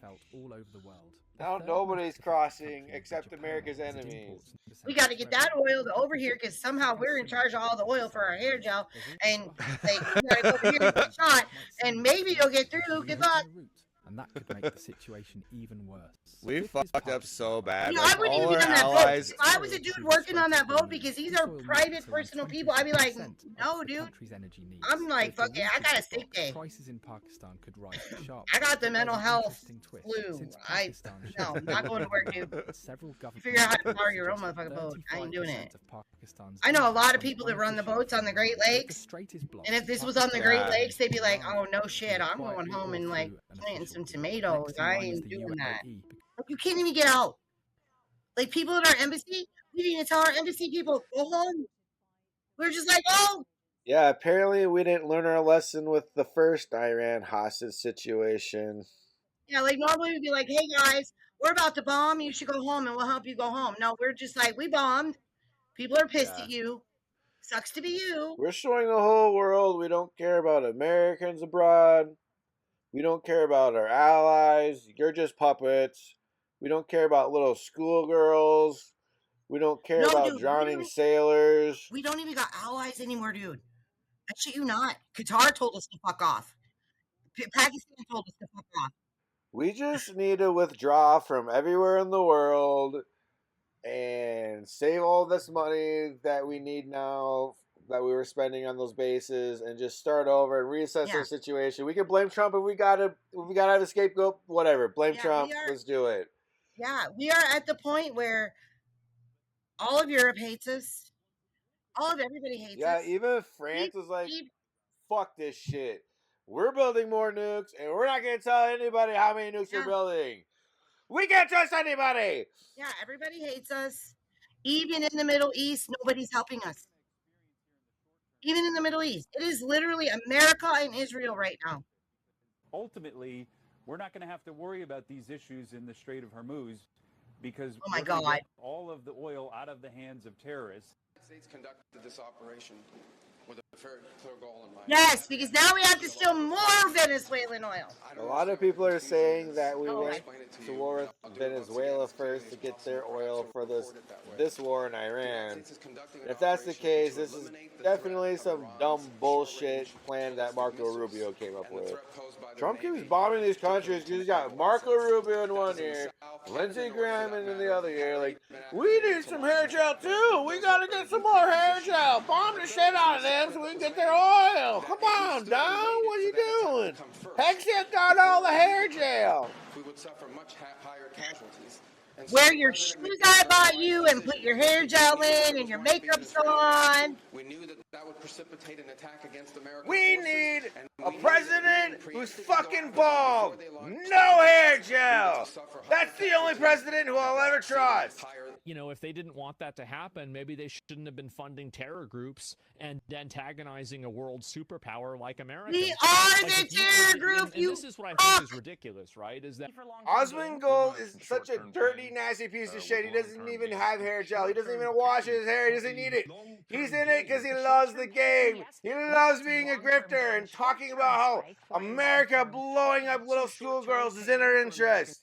Now nobody's crossing except America's enemies. We got to get that oil over here because somehow we're in charge of all the oil for our hair gel. And like, we got to go over here and get shot. And maybe you'll get through. Good luck. And that could make the situation even worse. We fucked up so bad. You know, like, I wouldn't even be on that boat. If I was a dude working on that boat because these are private, personal people, I'd be like, no, dude. I'm like, fuck it, I got a sick day. Prices in Pakistan could rise sharply. I got the mental health flu. No, I'm not going to work, dude. You figure out how to power your own motherfucking boat. I ain't doing it. I know a lot of people that run the boats on the Great Lakes. And if this was on the Great Lakes, they'd be like, oh, no shit, I'm going home and like planting some tomatoes. I ain't doing that. You can't even get out. Like people at our embassy, we didn't even tell our embassy people, go home. We're just like, oh. Yeah, apparently we didn't learn our lesson with the first Iran hostage situation. Yeah, like normally we'd be like, hey guys, we're about to bomb. You should go home and we'll help you go home. No, we're just like, we bombed. People are pissed at you. Sucks to be you. We're showing the whole world we don't care about Americans abroad. We don't care about our allies. You're just puppets. We don't care about little schoolgirls. We don't care about drowning sailors. We don't even got allies anymore, dude. I shit you not. Qatar told us to fuck off. Pakistan told us to fuck off. We just need to withdraw from everywhere in the world and save all this money that we need now that we were spending on those bases and just start over and reassess our situation. We can blame Trump if we gotta have a scapegoat, whatever. Blame Trump. Let's do it. Yeah, we are at the point where all of Europe hates us. All of everybody hates us. Yeah, even France was like, fuck this shit. We're building more nukes, and we're not going to tell anybody how many nukes we're building. We can't trust anybody. Yeah, everybody hates us. Even in the Middle East, nobody's helping us. Even in the Middle East. It is literally America and Israel right now. Ultimately, we're not going to have to worry about these issues in the Strait of Hormuz because oh my we're going to God. get all of the oil out of the hands of terrorists. The States conducted this operation with a very clear goal in mind. Yes, because now we have to steal more Venezuelan oil. A lot of people are saying that we went to war with Venezuela first to get their oil for this war in Iran. If that's the case, this is definitely some dumb bullshit plan that Marco Rubio came up with. Trump keeps bombing these countries because he's got Marco Rubio in one ear, Lindsey Graham in the other ear. Like, we need some hair gel too. We gotta get some more hair gel. Bomb the shit out of them so we can get their oil. Come on, Don. What are you doing? Hex got all the hair gel. We would suffer much higher casualties. Wear your shoes I bought you and put your hair gel in and your makeup's on. We knew that would precipitate an attack against America. We need a president who's fucking bald. No hair gel. That's the only president who I'll ever trust. you know, if they didn't want that to happen, maybe they shouldn't have been funding terror groups and antagonizing a world superpower like America. We are the terror group, and this is what I think is ridiculous, right? Is that Osmongold is such a dirty, nasty piece of shit. He doesn't even have hair gel. He doesn't even wash his hair. He doesn't need it. He's in it because he loves the game. He loves being a grifter and talking about how America blowing up little schoolgirls is in our interest.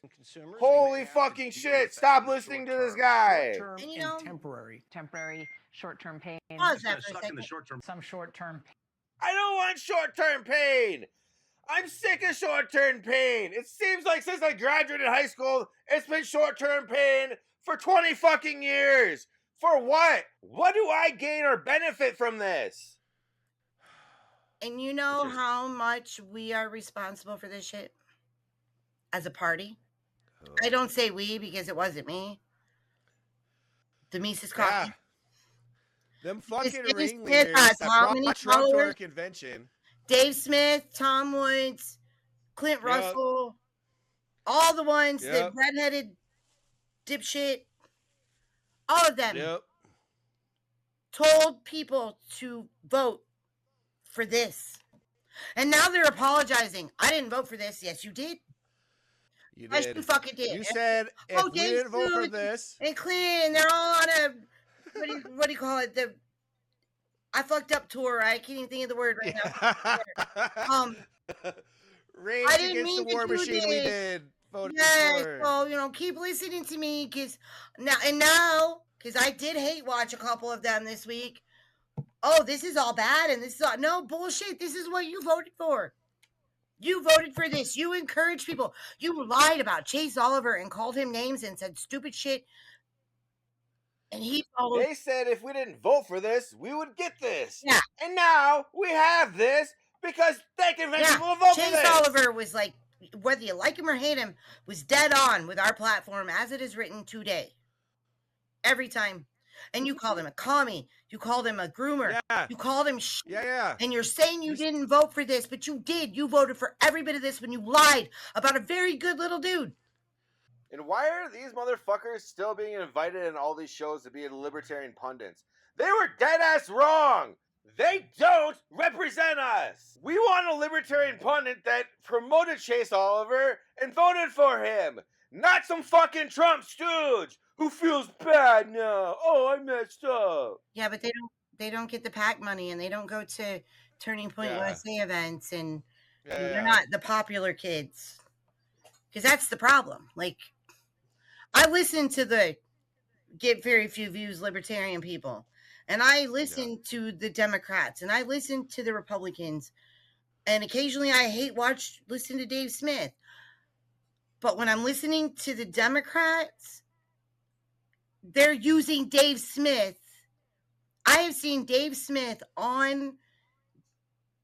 Holy fucking shit. Stop listening to this guy. And you know, temporary short-term pain. Pause that for a second. Some short-term. I don't want short-term pain. I'm sick of short-term pain. It seems like since I graduated high school, it's been short-term pain for 20 fucking years. For what? What do I gain or benefit from this? And you know how much we are responsible for this shit? As a party? I don't say we because it wasn't me. The Mises Coffee. Them fucking Dave ringleaders Smith has that how many brought Trump to our followers? convention. Dave Smith, Tom Woods, Clint Russell, all the ones, the redheaded dipshit, all of them told people to vote for this. And now they're apologizing. I didn't vote for this. Yes, you did. You Yes, did. you fucking did. You said if we Dave didn't vote for Smith this. and Clint, and they're all on a what do you call it? The I fucked up tour. I can't even think of the word right now. Rage I didn't against mean the to war do machine we this. did. Voted Yes, for. so you know, keep listening to me because now because I did hate watch a couple of them this week. Oh, this is all bad, and this is all no bullshit. This is what you voted for. You voted for this. You encouraged people. You lied about Chase Oliver and called him names and said stupid shit. And he followed. They said if we didn't vote for this, we would get this. Yeah. And now we have this because they convinced people to vote Chase for this. Oliver was like, whether you like him or hate him, was dead on with our platform as it is written today. Every time. And you called him a commie. You called him a groomer. You called him shit. And you're saying you didn't vote for this, but you did. You voted for every bit of this when you lied about a very good little dude. And why are these motherfuckers still being invited in all these shows to be libertarian pundits? They were dead ass wrong. They don't represent us. We want a libertarian pundit that promoted Chase Oliver and voted for him, not some fucking Trump stooge who feels bad now. Oh, I messed up. Yeah, but they don't get the PAC money, and they don't go to Turning Point USA events, and they're not the popular kids. Because that's the problem. Like, I listen to the get very few views libertarian people, and I listen to the Democrats, and I listen to the Republicans, and occasionally I listen to Dave Smith. But when I'm listening to the Democrats, they're using Dave Smith. I have seen Dave Smith on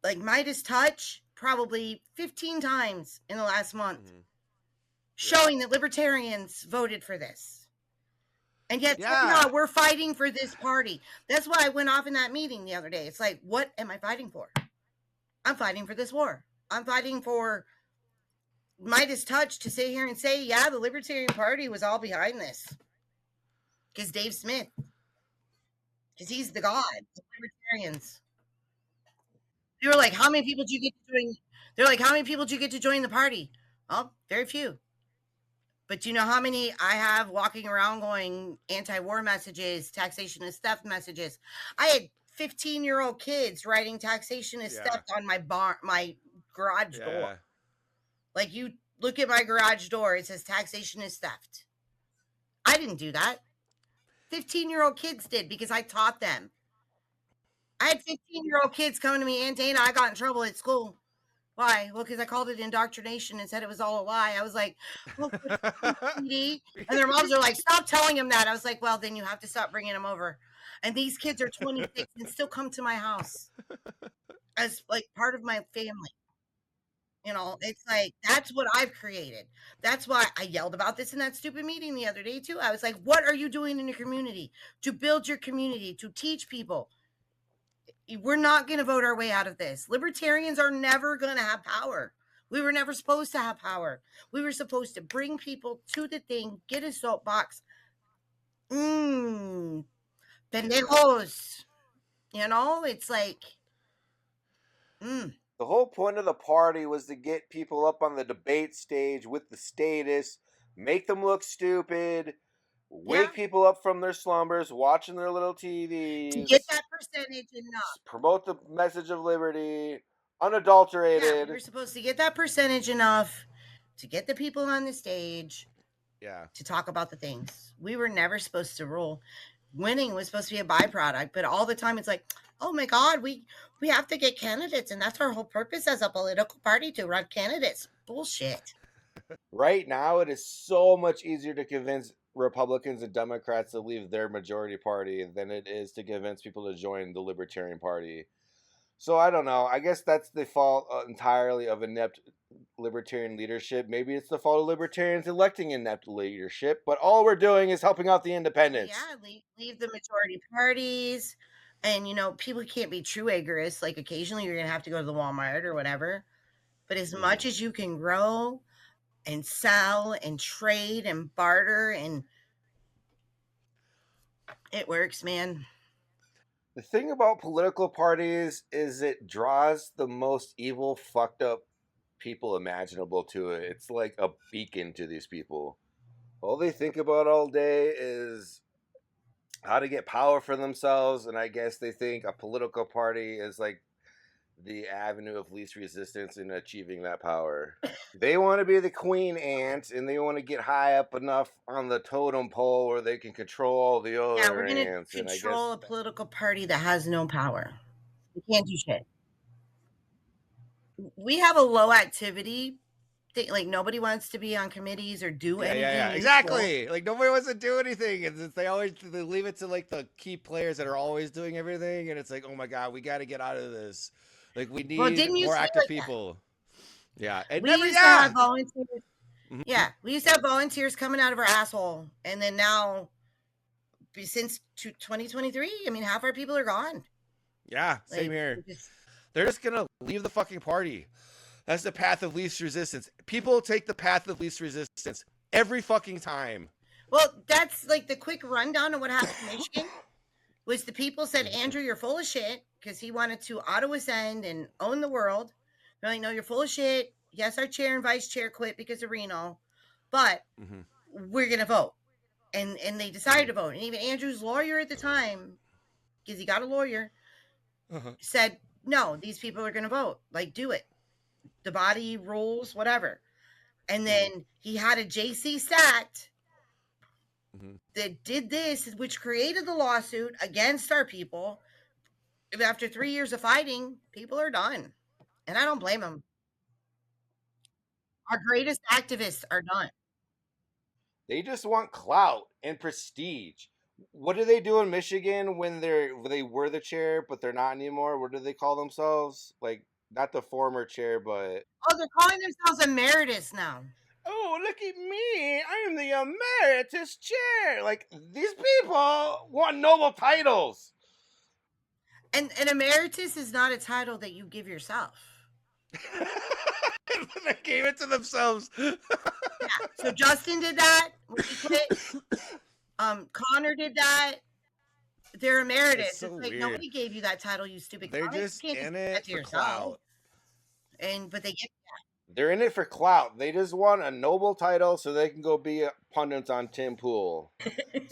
like Midas Touch probably 15 times in the last month, showing that libertarians voted for this. And yet somehow we're fighting for this party. That's why I went off in that meeting the other day. It's like, what am I fighting for? I'm fighting for this war. I'm fighting for Midas Touch to sit here and say, yeah, the Libertarian Party was all behind this. Because Dave Smith. Because he's the god of libertarians. They were like, how many people did you get to join? They're like, how many people did you get to join the party? Oh, very few. But you know how many I have walking around going anti-war messages, taxation is theft messages. I had 15-year-old kids writing taxation is theft on my garage door. Like, you look at my garage door, it says taxation is theft. I didn't do that. 15-year-old kids did because I taught them. I had 15-year-old kids coming to me, Aunt Dana, I got in trouble at school. Why? Well, because I called it indoctrination and said it was all a lie. I was like, well, and their moms are like, stop telling them that. I was like, well, then you have to stop bringing them over. And these kids are 26 and still come to my house as like part of my family. You know, it's like, that's what I've created. That's why I yelled about this in that stupid meeting the other day too. I was like, what are you doing in your community to build your community, to teach people? We're not going to vote our way out of this. Libertarians are never going to have power. We were never supposed to have power. We were supposed to bring people to the thing, get a soapbox, pendejos. You know, it's like, The whole point of the party was to get people up on the debate stage with the status, make them look stupid, wake people up from their slumbers, watching their little TVs. To get that percentage enough. Promote the message of liberty, unadulterated. Yeah, we were supposed to get that percentage enough to get the people on the stage. Yeah. To talk about the things. We were never supposed to rule. Winning was supposed to be a byproduct, but all the time it's like, oh my God, we have to get candidates, and that's our whole purpose as a political party, to run candidates. Bullshit. Right now, it is so much easier to convince Republicans and Democrats to leave their majority party than it is to convince people to join the Libertarian Party. So I don't know. I guess that's the fault entirely of inept libertarian leadership. Maybe it's the fault of libertarians electing inept leadership, but all we're doing is helping out the independents. Yeah, leave the majority parties. And, you know, people can't be true agorists. Like, occasionally you're going to have to go to the Walmart or whatever. But as much as you can grow and sell and trade and barter, and it works, man. The thing about political parties is it draws the most evil, fucked up people imaginable to it. It's like a beacon to these people. All they think about all day is how to get power for themselves, and I guess they think a political party is like the avenue of least resistance in achieving that power. They want to be the queen ant, and they want to get high up enough on the totem pole where they can control all the other Yeah, we're going to ants. control a political party that has no power. We can't do shit. We have a low activity thing. Like, nobody wants to be on committees or do anything. Yeah, exactly. Like, nobody wants to do anything. They leave it to like the key players that are always doing everything, and it's like, oh my God, we got to get out of this. Like, we need more active people. Yeah, and we used to have volunteers. Yeah, we used to have volunteers coming out of our asshole, and then now, since 2023, I mean, half our people are gone. Yeah, same here. They're just gonna leave the fucking party. That's the path of least resistance. People take the path of least resistance every fucking time. Well, that's like the quick rundown of what happened in Michigan. Was the people said, Andrew, you're full of shit, because he wanted to auto-ascend and own the world. They're like, no, you're full of shit. Yes, our chair and vice chair quit because of Reno, but we're going to vote. And they decided to vote. And even Andrew's lawyer at the time, because he got a lawyer, said, no, these people are going to vote. Like, do it. The body rules, whatever. And then he had a JC stacked that did this, which created the lawsuit against our people. After 3 years of fighting, people are done. And I don't blame them. Our greatest activists are done. They just want clout and prestige. What do they do in Michigan when they were the chair, but they're not anymore? What do they call themselves? Like, not the former chair, but... Oh, they're calling themselves emeritus now. Oh, look at me. I'm the emeritus chair. Like, these people want noble titles. And emeritus is not a title that you give yourself. They gave it to themselves. Yeah. So Justin did that when he quit. Connor did that. They're emeritus. It's like, weird. Nobody gave you that title, you stupid. They're just in it for clout. But they get that. They're in it for clout. They just want a noble title so they can go be pundits on Tim Pool.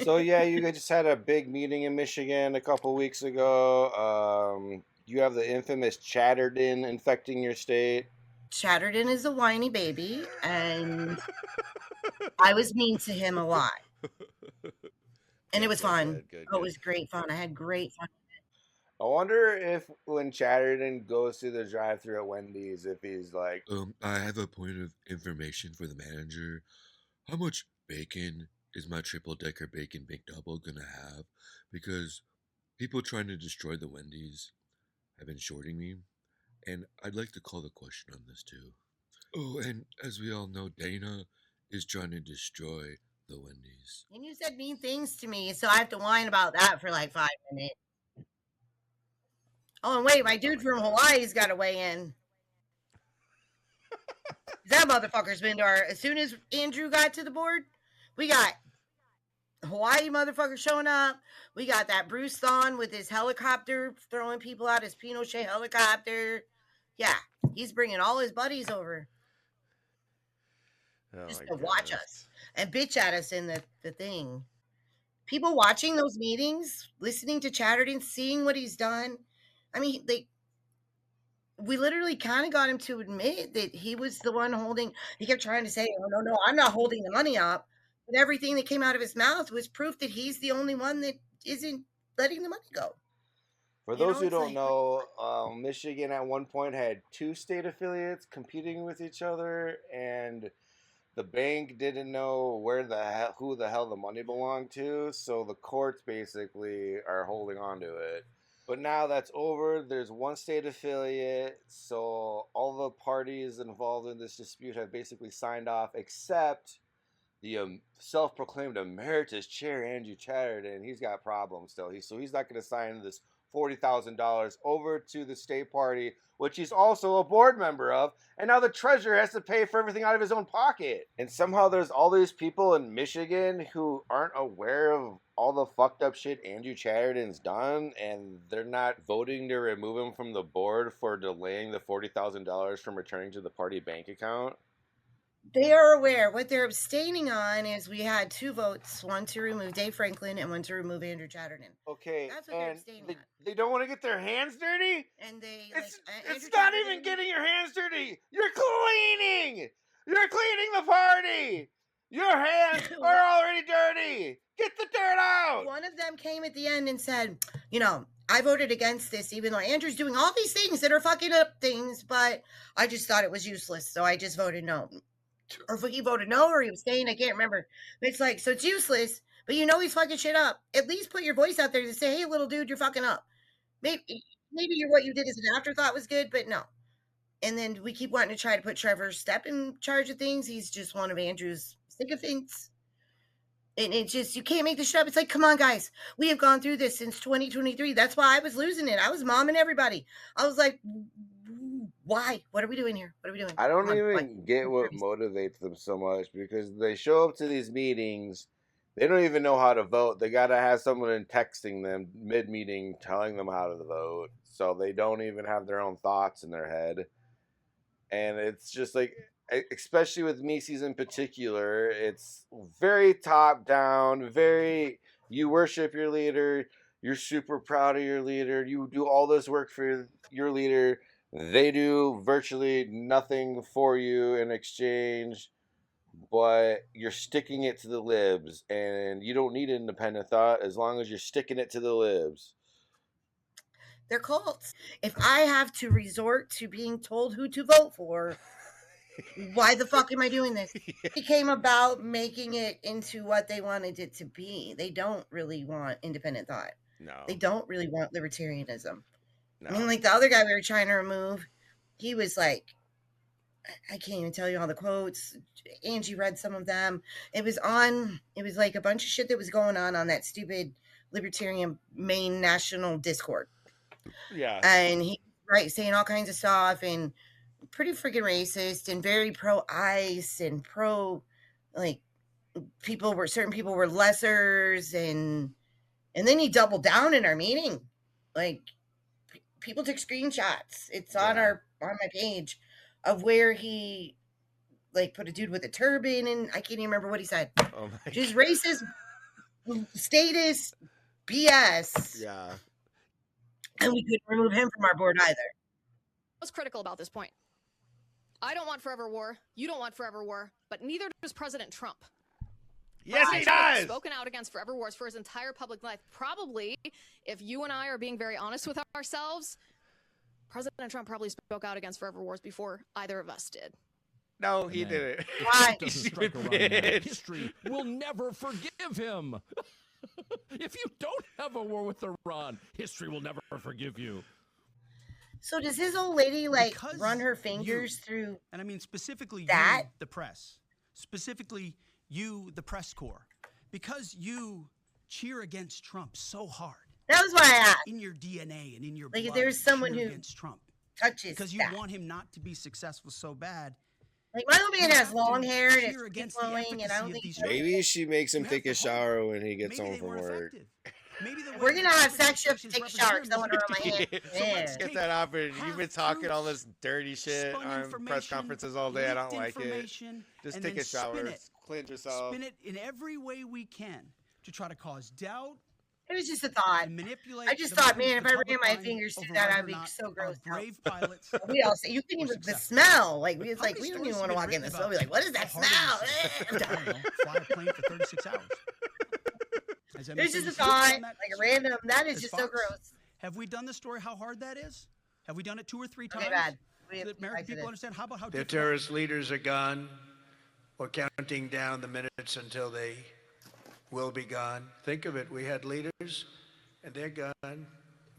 So yeah, you just had a big meeting in Michigan a couple weeks ago. You have the infamous Chatterton infecting your state. Chatterton is a whiny baby, and I was mean to him a lot. And it was fun. Good. It was great fun. I had great fun. I wonder if when Chatterton goes to the drive-thru at Wendy's, if he's like, I have a point of information for the manager. How much bacon is my triple-decker bacon McDouble gonna have? Because people trying to destroy the Wendy's have been shorting me, and I'd like to call the question on this too. Oh, and as we all know, Dana is trying to destroy the Wendy's. And you said mean things to me, so I have to whine about that for like 5 minutes. Oh, and wait, my dude from Hawaii's got to weigh in. That motherfucker's been to our... As soon as Andrew got to the board, we got Hawaii motherfucker showing up. We got that Bruce Thon with his helicopter throwing people out, his Pinochet helicopter. Yeah, he's bringing all his buddies over just to watch us and bitch at us in the thing. People watching those meetings, listening to Chatterton, seeing what he's done. I mean, we literally kind of got him to admit that he was the one holding. He kept trying to say, "Oh no, I'm not holding the money up." But everything that came out of his mouth was proof that he's the only one that isn't letting the money go. For those who don't know, Michigan at one point had 2 state affiliates competing with each other, and the bank didn't know who the hell the money belonged to, so the courts basically are holding on to it. But now that's over. There's 1 state affiliate, so all the parties involved in this dispute have basically signed off, except the self-proclaimed emeritus chair, Andrew Chatterton. He's got problems still. So he's not going to sign this $40,000 over to the state party, which he's also a board member of, and now the treasurer has to pay for everything out of his own pocket. And somehow there's all these people in Michigan who aren't aware of all the fucked up shit Andrew Chatterton's done, and they're not voting to remove him from the board for delaying the $40,000 from returning to the party bank account. They are aware. What they're abstaining on is we had 2 votes, one to remove Dave Franklin and one to remove Andrew Chatterton. Okay, That's what they're abstaining on. They don't want to get their hands dirty? And It's not even getting your hands dirty. You're cleaning. You're cleaning the party. Your hands are already dirty. Get the dirt out. One of them came at the end and said, I voted against this, even though Andrew's doing all these things that are fucking up things, but I just thought it was useless, so I just voted no. Or if he voted no or he abstained, I can't remember. But it's like, so it's useless, but he's fucking shit up. At least put your voice out there to say, hey, little dude, you're fucking up. Maybe what you did as an afterthought was good, but no. And then we keep wanting to try to put Trevor Stepp in charge of things. He's just one of Andrew's sycophants. And it's just, you can't make this shit up. It's like, come on, guys. We have gone through this since 2023. That's why I was losing it. I was momming everybody. I was like, why? What are we doing here? What are we doing? I don't even get what motivates them so much, because they show up to these meetings. They don't even know how to vote. They got to have someone texting them mid-meeting telling them how to vote. So they don't even have their own thoughts in their head. And it's just like, especially with Mises in particular, it's very top-down, you worship your leader, you're super proud of your leader, you do all this work for your leader, they do virtually nothing for you in exchange, but you're sticking it to the libs, and you don't need independent thought as long as you're sticking it to the libs. They're cults. If I have to resort to being told who to vote for, why the fuck am I doing this? It came about making it into what they wanted it to be. They don't really want independent thought. No. They don't really want libertarianism. No. I mean, like the other guy we were trying to remove, he was like, I can't even tell you all the quotes. Angie read some of them. It was like a bunch of shit that was going on that stupid libertarian main national Discord. Yeah. And he, saying all kinds of stuff and pretty freaking racist and very pro ICE and pro, like, certain people were lessers, and then he doubled down in our meeting. Like, people took screenshots. It's on my page of where he, like, put a dude with a turban, and I can't even remember what he said. Oh my Just racist, statist BS. Yeah. And we couldn't remove him from our board either. What's critical about this point? I don't want forever war. You don't want forever war, but neither does President Trump. Yes, he Trump does. Spoken out against forever wars for his entire public life. Probably, if you and I are being very honest with ourselves, President Trump probably spoke out against forever wars before either of us did. No, he didn't. Why? Doesn't strike a rhyme. History will never forgive him. If you don't have a war with Iran, history will never forgive you. So does his old lady run her fingers through? And I mean specifically that? You, the press, specifically you, the press corps, because you cheer against Trump so hard. That was why I asked. In your DNA and in your like, blood, if there's someone cheer who against Trump touches because you that. want him not to be successful so bad. Like, my little man has long hair and it's cheer against flowing, the and I don't efficacy of think these Maybe she makes him take a shower when he gets home from work. Maybe the we're gonna have sex shift to take a shower because I want to run my hand. So let's get that off. You've been talking all this dirty shit on press conferences all day. I don't like it. Just take a shower, cleanse yourself. Spin it in every way we can to try to cause doubt. It was just a thought. I just thought, man, if I ran my fingers through that, I'd be so gross. We all say you couldn't even the smell. Like we don't even want to walk in the smell. Be like, what is that smell? Fly a plane for 36 hours. It's just a thought, like a random. That is just so gross. Have we done the story how hard that is? Have we done it 2 or 3 times? Okay, bad. So that American people understand. How about how The terrorist leaders are gone. We're counting down the minutes until they will be gone. Think of it. We had leaders, and they're gone.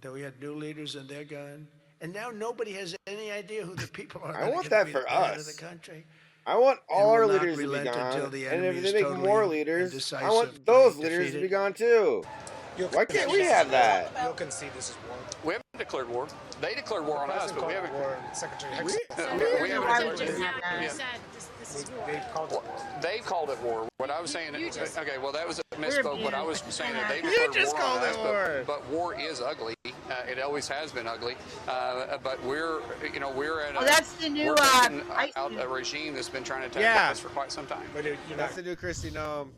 Then we had new leaders, and they're gone. And now nobody has any idea who the people are. I want that for us. Of the country. I want all our leaders to be relent gone, until the and enemy if is they make totally more and leaders, I decisively want those leaders to defeated. be gone too. Why can't we have that? You'll concede this is war. We haven't declared war. They declared war on us, but we haven't. War. Secretary Hicks. We haven't. They've called it war. They've called it war. What I was saying. Okay, well that was a misspoke. What I was saying that they You declared just war on called us, it war. but war is ugly. It always has been ugly. But we're at. Oh, that's the new. We're taking out a regime that's been trying to attack us for quite some time. That's the new Christy Noam.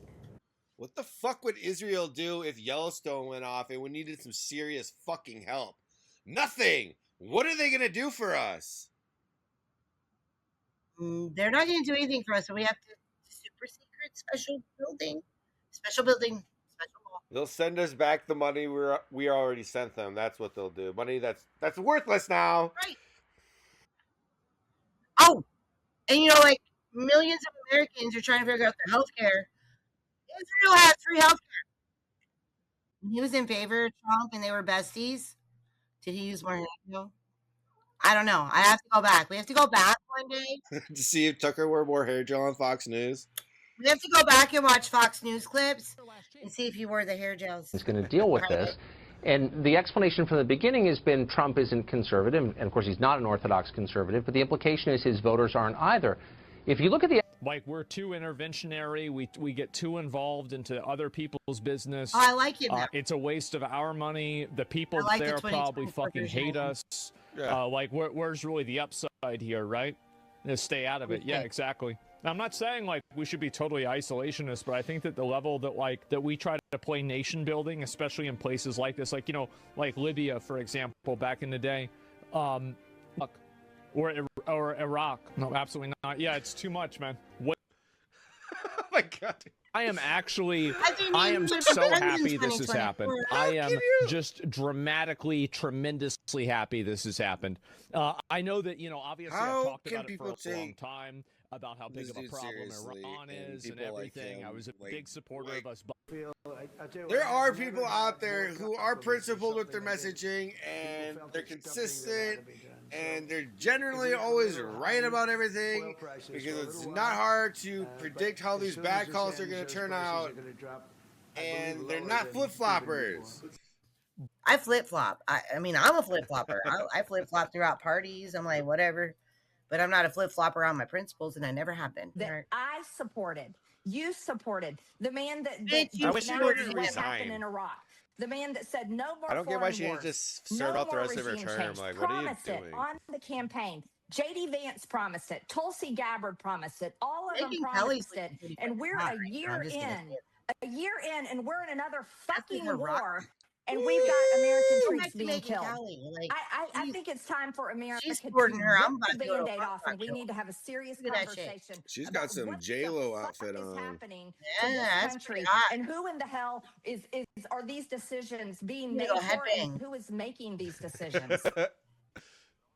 What the fuck would Israel do if Yellowstone went off and we needed some serious fucking help? Nothing. What are they gonna do for us? They're not gonna do anything for us, so we have to super secret special building, special law. They'll send us back the money we already sent them. That's what they'll do. Money that's worthless now. Right. Oh, and like millions of Americans are trying to figure out their health care. Israel has free health care. When he was in favor of Trump and they were besties, did he use more hair? I don't know. I have to go back. We have to go back one day. To see if Tucker wore more hair gel on Fox News. We have to go back and watch Fox News clips and see if he wore the hair gels. Is going to deal with this. And the explanation from the beginning has been Trump isn't conservative, and of course he's not an orthodox conservative, but the implication is his voters aren't either. If you look at the... Like, we're too interventionary, we get too involved into other people's business. Oh, I like it now. It's a waste of our money. The people like there the probably fucking version. hate us. Yeah. Where's really the upside here, right? Just stay out of it. Yeah, exactly. Now, I'm not saying like we should be totally isolationist, but I think that the level that we try to play nation building, especially in places like this, like like Libya, for example, back in the day, or Iraq. No, absolutely not. Yeah, it's too much, man. What? Oh my god. I am so happy this has happened. I am just dramatically, tremendously happy this has happened. I know that, obviously I've talked about it for a long time, about how big of a problem Iran is and everything. I was a big supporter of us. There are people out there who are principled with their messaging, and they're consistent, and they're generally always right about everything, because it's not hard to predict how these bad calls are going to turn out, and they're not flip-floppers. I flip-flop. I mean, I'm a flip-flopper. I flip-flop throughout parties. I'm like, whatever. But I'm not a flip-flopper on my principles, and I never have been. That I supported. You supported. The man that I wish she would resign. in Iraq. The man that said no more. I don't get why she didn't wars, just serve out the rest of her term. change. Like, what are you Promised doing? it on the campaign. J.D. Vance promised it. Tulsi Gabbard promised it. All of them Megyn promised Kelly's it. And we're a year in, and we're in another fucking war. And we've got American troops being killed. I think it's time for America to supporting her. I'm rip about the to go to a Band-Aid off, and we kill. need to have a serious Look at that shit. conversation. She's got some J-Lo outfit on. Happening Yeah, to this that's country, pretty hot. and who in the hell are these decisions being made Little for, and headbang. who is making these decisions?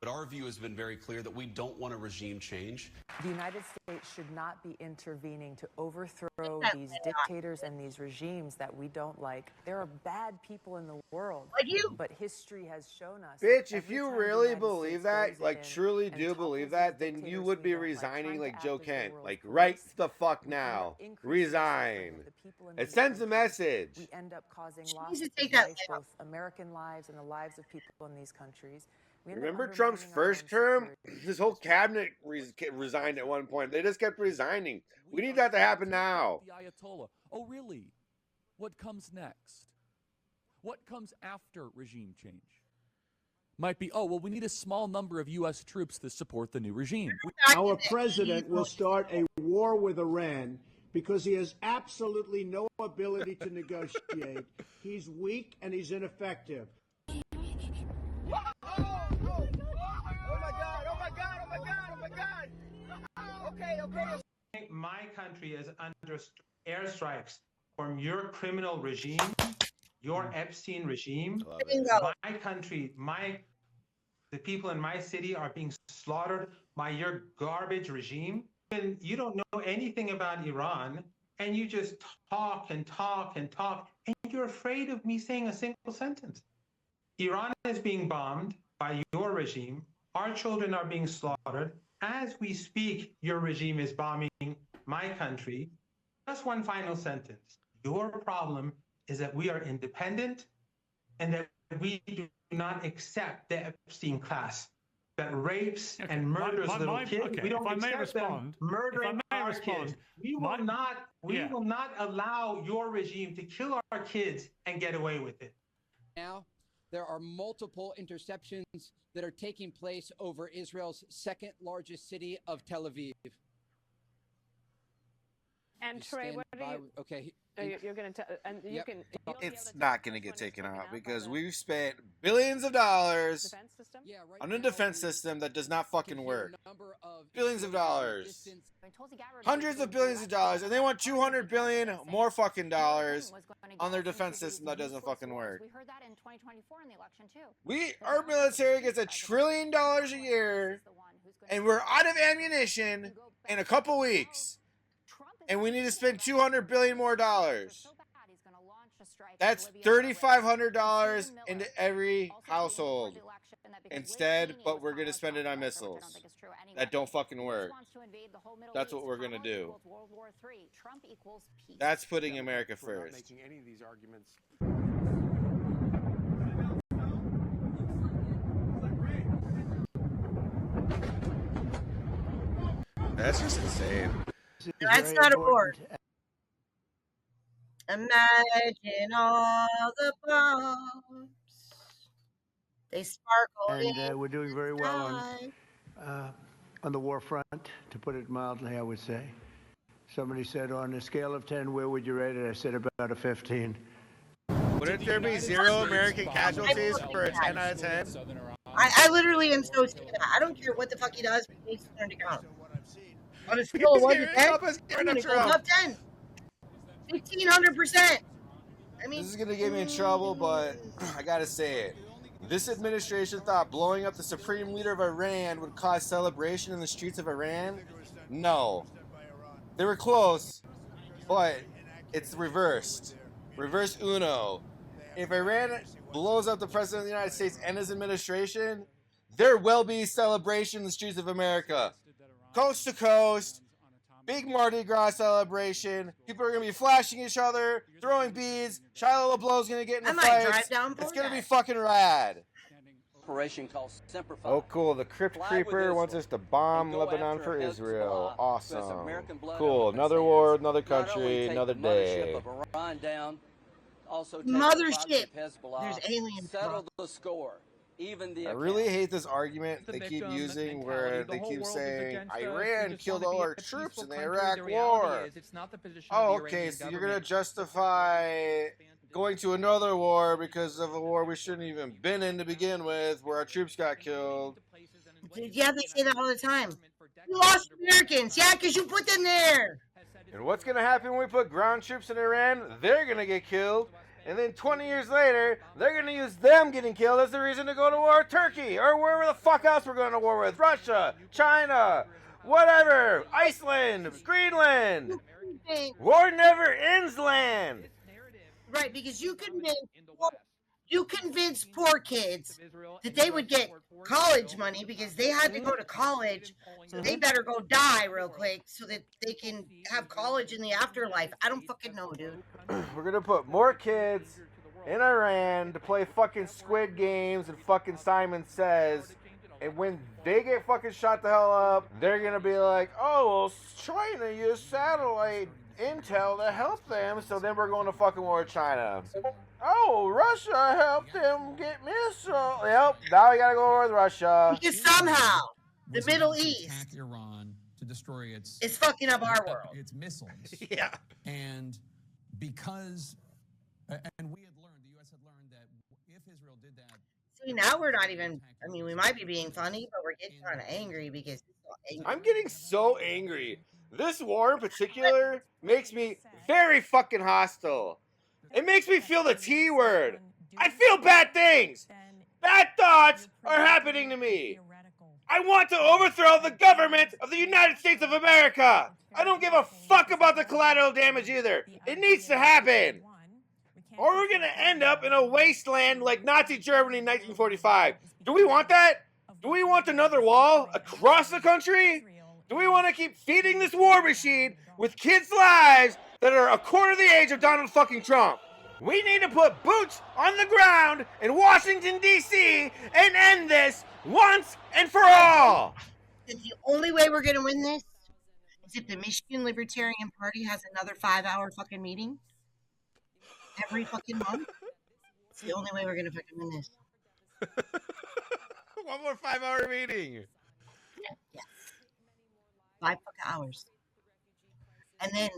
But our view has been very clear that we don't want a regime change. The United States should not be intervening to overthrow these dictators and these regimes that we don't like. There are bad people in the world, like you. But history has shown us. Bitch, if you really believe that, like truly do believe that, then you would be resigning like Joe Kent. Like right the fuck now. Resign. It sends a message. We end up causing She loss needs to of take that life, both American lives and the lives of people in these countries. Remember Trump's first term? His whole cabinet resigned at one point. They just kept resigning. We need that to happen now. The Ayatollah. Oh, really? What comes next? What comes after regime change? Might be, oh, well, we need a small number of U.S. troops to support the new regime. Our president will start a war with Iran because he has absolutely no ability to negotiate. He's weak and he's ineffective. My country is under airstrikes from your criminal regime, your Epstein regime. My country, the people in my city are being slaughtered by your garbage regime. And you don't know anything about Iran, and you just talk and talk and talk, and you're afraid of me saying a single sentence. Iran is being bombed by your regime. Our children are being slaughtered. As we speak, your regime is bombing my country. Just one final sentence. Your problem is that we are independent and that we do not accept the Epstein class that rapes and murders little kids. Okay, We don't if I may accept them respond, murdering our respond, kids. We will not allow your regime to kill our kids and get away with it. Now, there are multiple interceptions that are taking place over Israel's second largest city of Tel Aviv. And Trey, what are you? Okay. You're going to, and you can. It's not going to get taken out because we've spent billions of dollars on a defense system that does not fucking work. Billions of dollars. Hundreds of billions of dollars. And they want 200 billion more fucking dollars on their defense system that doesn't fucking work. We heard that in 2024 in the election too. Our military gets $1 trillion a year and we're out of ammunition in a couple weeks. And we need to spend $200 billion more dollars. That's $3,500 into every household. Instead, but we're gonna spend it on missiles that don't fucking work. That's what we're gonna do. That's putting America first. Making any of these arguments. That's just insane. That's not a war. Imagine all the bombs. They sparkle. And we're doing very well on the war front, to put it mildly, I would say. Somebody said, on a scale of 10, where would you rate it? I said about a 15. Wouldn't there be 0 American casualties for a 10 out of 10? I literally am so sick of that. I don't care what the fuck he does, but he needs to learn to count. On a scale of 1 to 10, I'm going to go above 10. 1,500%. I mean, this is going to get me in trouble, but I got to say it. This administration thought blowing up the supreme leader of Iran would cause celebration in the streets of Iran? No. They were close, but it's reversed. Reverse Uno. If Iran blows up the president of the United States and his administration, there will be celebration in the streets of America. Coast to coast, big Mardi Gras celebration. People are going to be flashing each other, throwing beads. Shia LaBeouf's going to get in the fight. It's going to be fucking rad. Operation called Semper Fi. Oh, cool. The Crypt Creeper wants us to bomb Lebanon for Israel. Awesome. Cool. Another war, another country, another day. Mothership. There's aliens. Settle the score. Even the I really hate this argument they keep using where they keep saying Iran killed all our troops in the Iraq war. Oh, okay, so you're going to justify going to another war because of a war we shouldn't even been in to begin with, where our troops got killed. Yeah, they say that all the time. You lost Americans. Yeah, because you put them there. And what's going to happen when we put ground troops in Iran? They're going to get killed. And then 20 years later, they're going to use them getting killed as the reason to go to war with Turkey, or wherever the fuck else we're going to war with. Russia, China, whatever, Iceland, Greenland. War never ends land. Right, because you convinced poor kids that they would get college money because they had to go to college, so they better go die real quick so that they can have college in the afterlife. I don't fucking know, dude. We're gonna put more kids in Iran to play fucking Squid Games and fucking Simon Says And when they get fucking shot the hell up, they're gonna be like, oh, well, China used satellite intel to help them, so then we're going to fucking war with China. Oh, Russia helped them get missiles. Yep, now we gotta go over with Russia. Because somehow the Middle East Iran to destroy is fucking up our world. Its missiles. Yeah. And because, and we had learned, the U.S. had learned that if Israel did that. See, now we're not even, I mean, we might be being funny, but we're getting kind of angry because I'm getting so angry. This war in particular makes me very fucking hostile. It makes me feel the T word. I feel bad things. Bad thoughts are happening to me. I want to overthrow the government of the United States of America. I don't give a fuck about the collateral damage either. It needs to happen. Or we're going to end up in a wasteland like Nazi Germany in 1945. Do we want that? Do we want another wall across the country? Do we want to keep feeding this war machine with kids' lives that are a quarter the age of Donald fucking Trump? We need to put boots on the ground in Washington, D.C. and end this once and for all. The only way we're going to win this is if the Michigan Libertarian Party has another 5-hour fucking meeting every fucking month. It's the only way we're going to fucking win this. One more 5-hour meeting. Yeah. 5 fucking hours. And then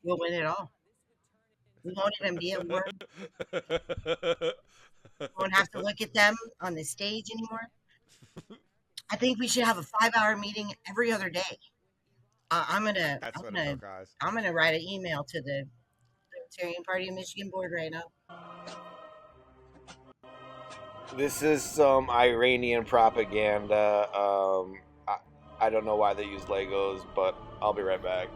we'll win it all. We won't even be at work. We won't have to look at them on the stage anymore. I think we should have a 5-hour meeting every other day. I'm gonna write an email to the Libertarian Party of Michigan board right now. This is some Iranian propaganda. I don't know why they use Legos, but I'll be right back.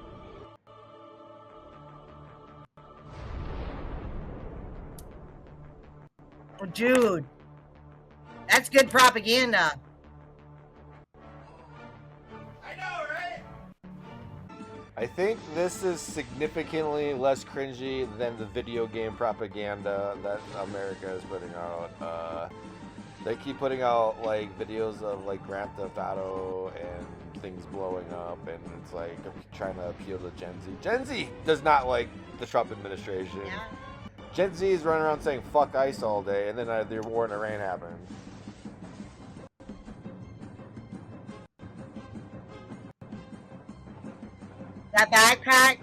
Oh, dude, that's good propaganda. I know, right? I think this is significantly less cringy than the video game propaganda that America is putting out. They keep putting out like videos of like Grand Theft Auto and things blowing up, and it's like trying to appeal to Gen Z. Gen Z does not like the Trump administration. Yeah. Gen Z is running around saying fuck ICE all day, and then the war in Iran happened. That backpack.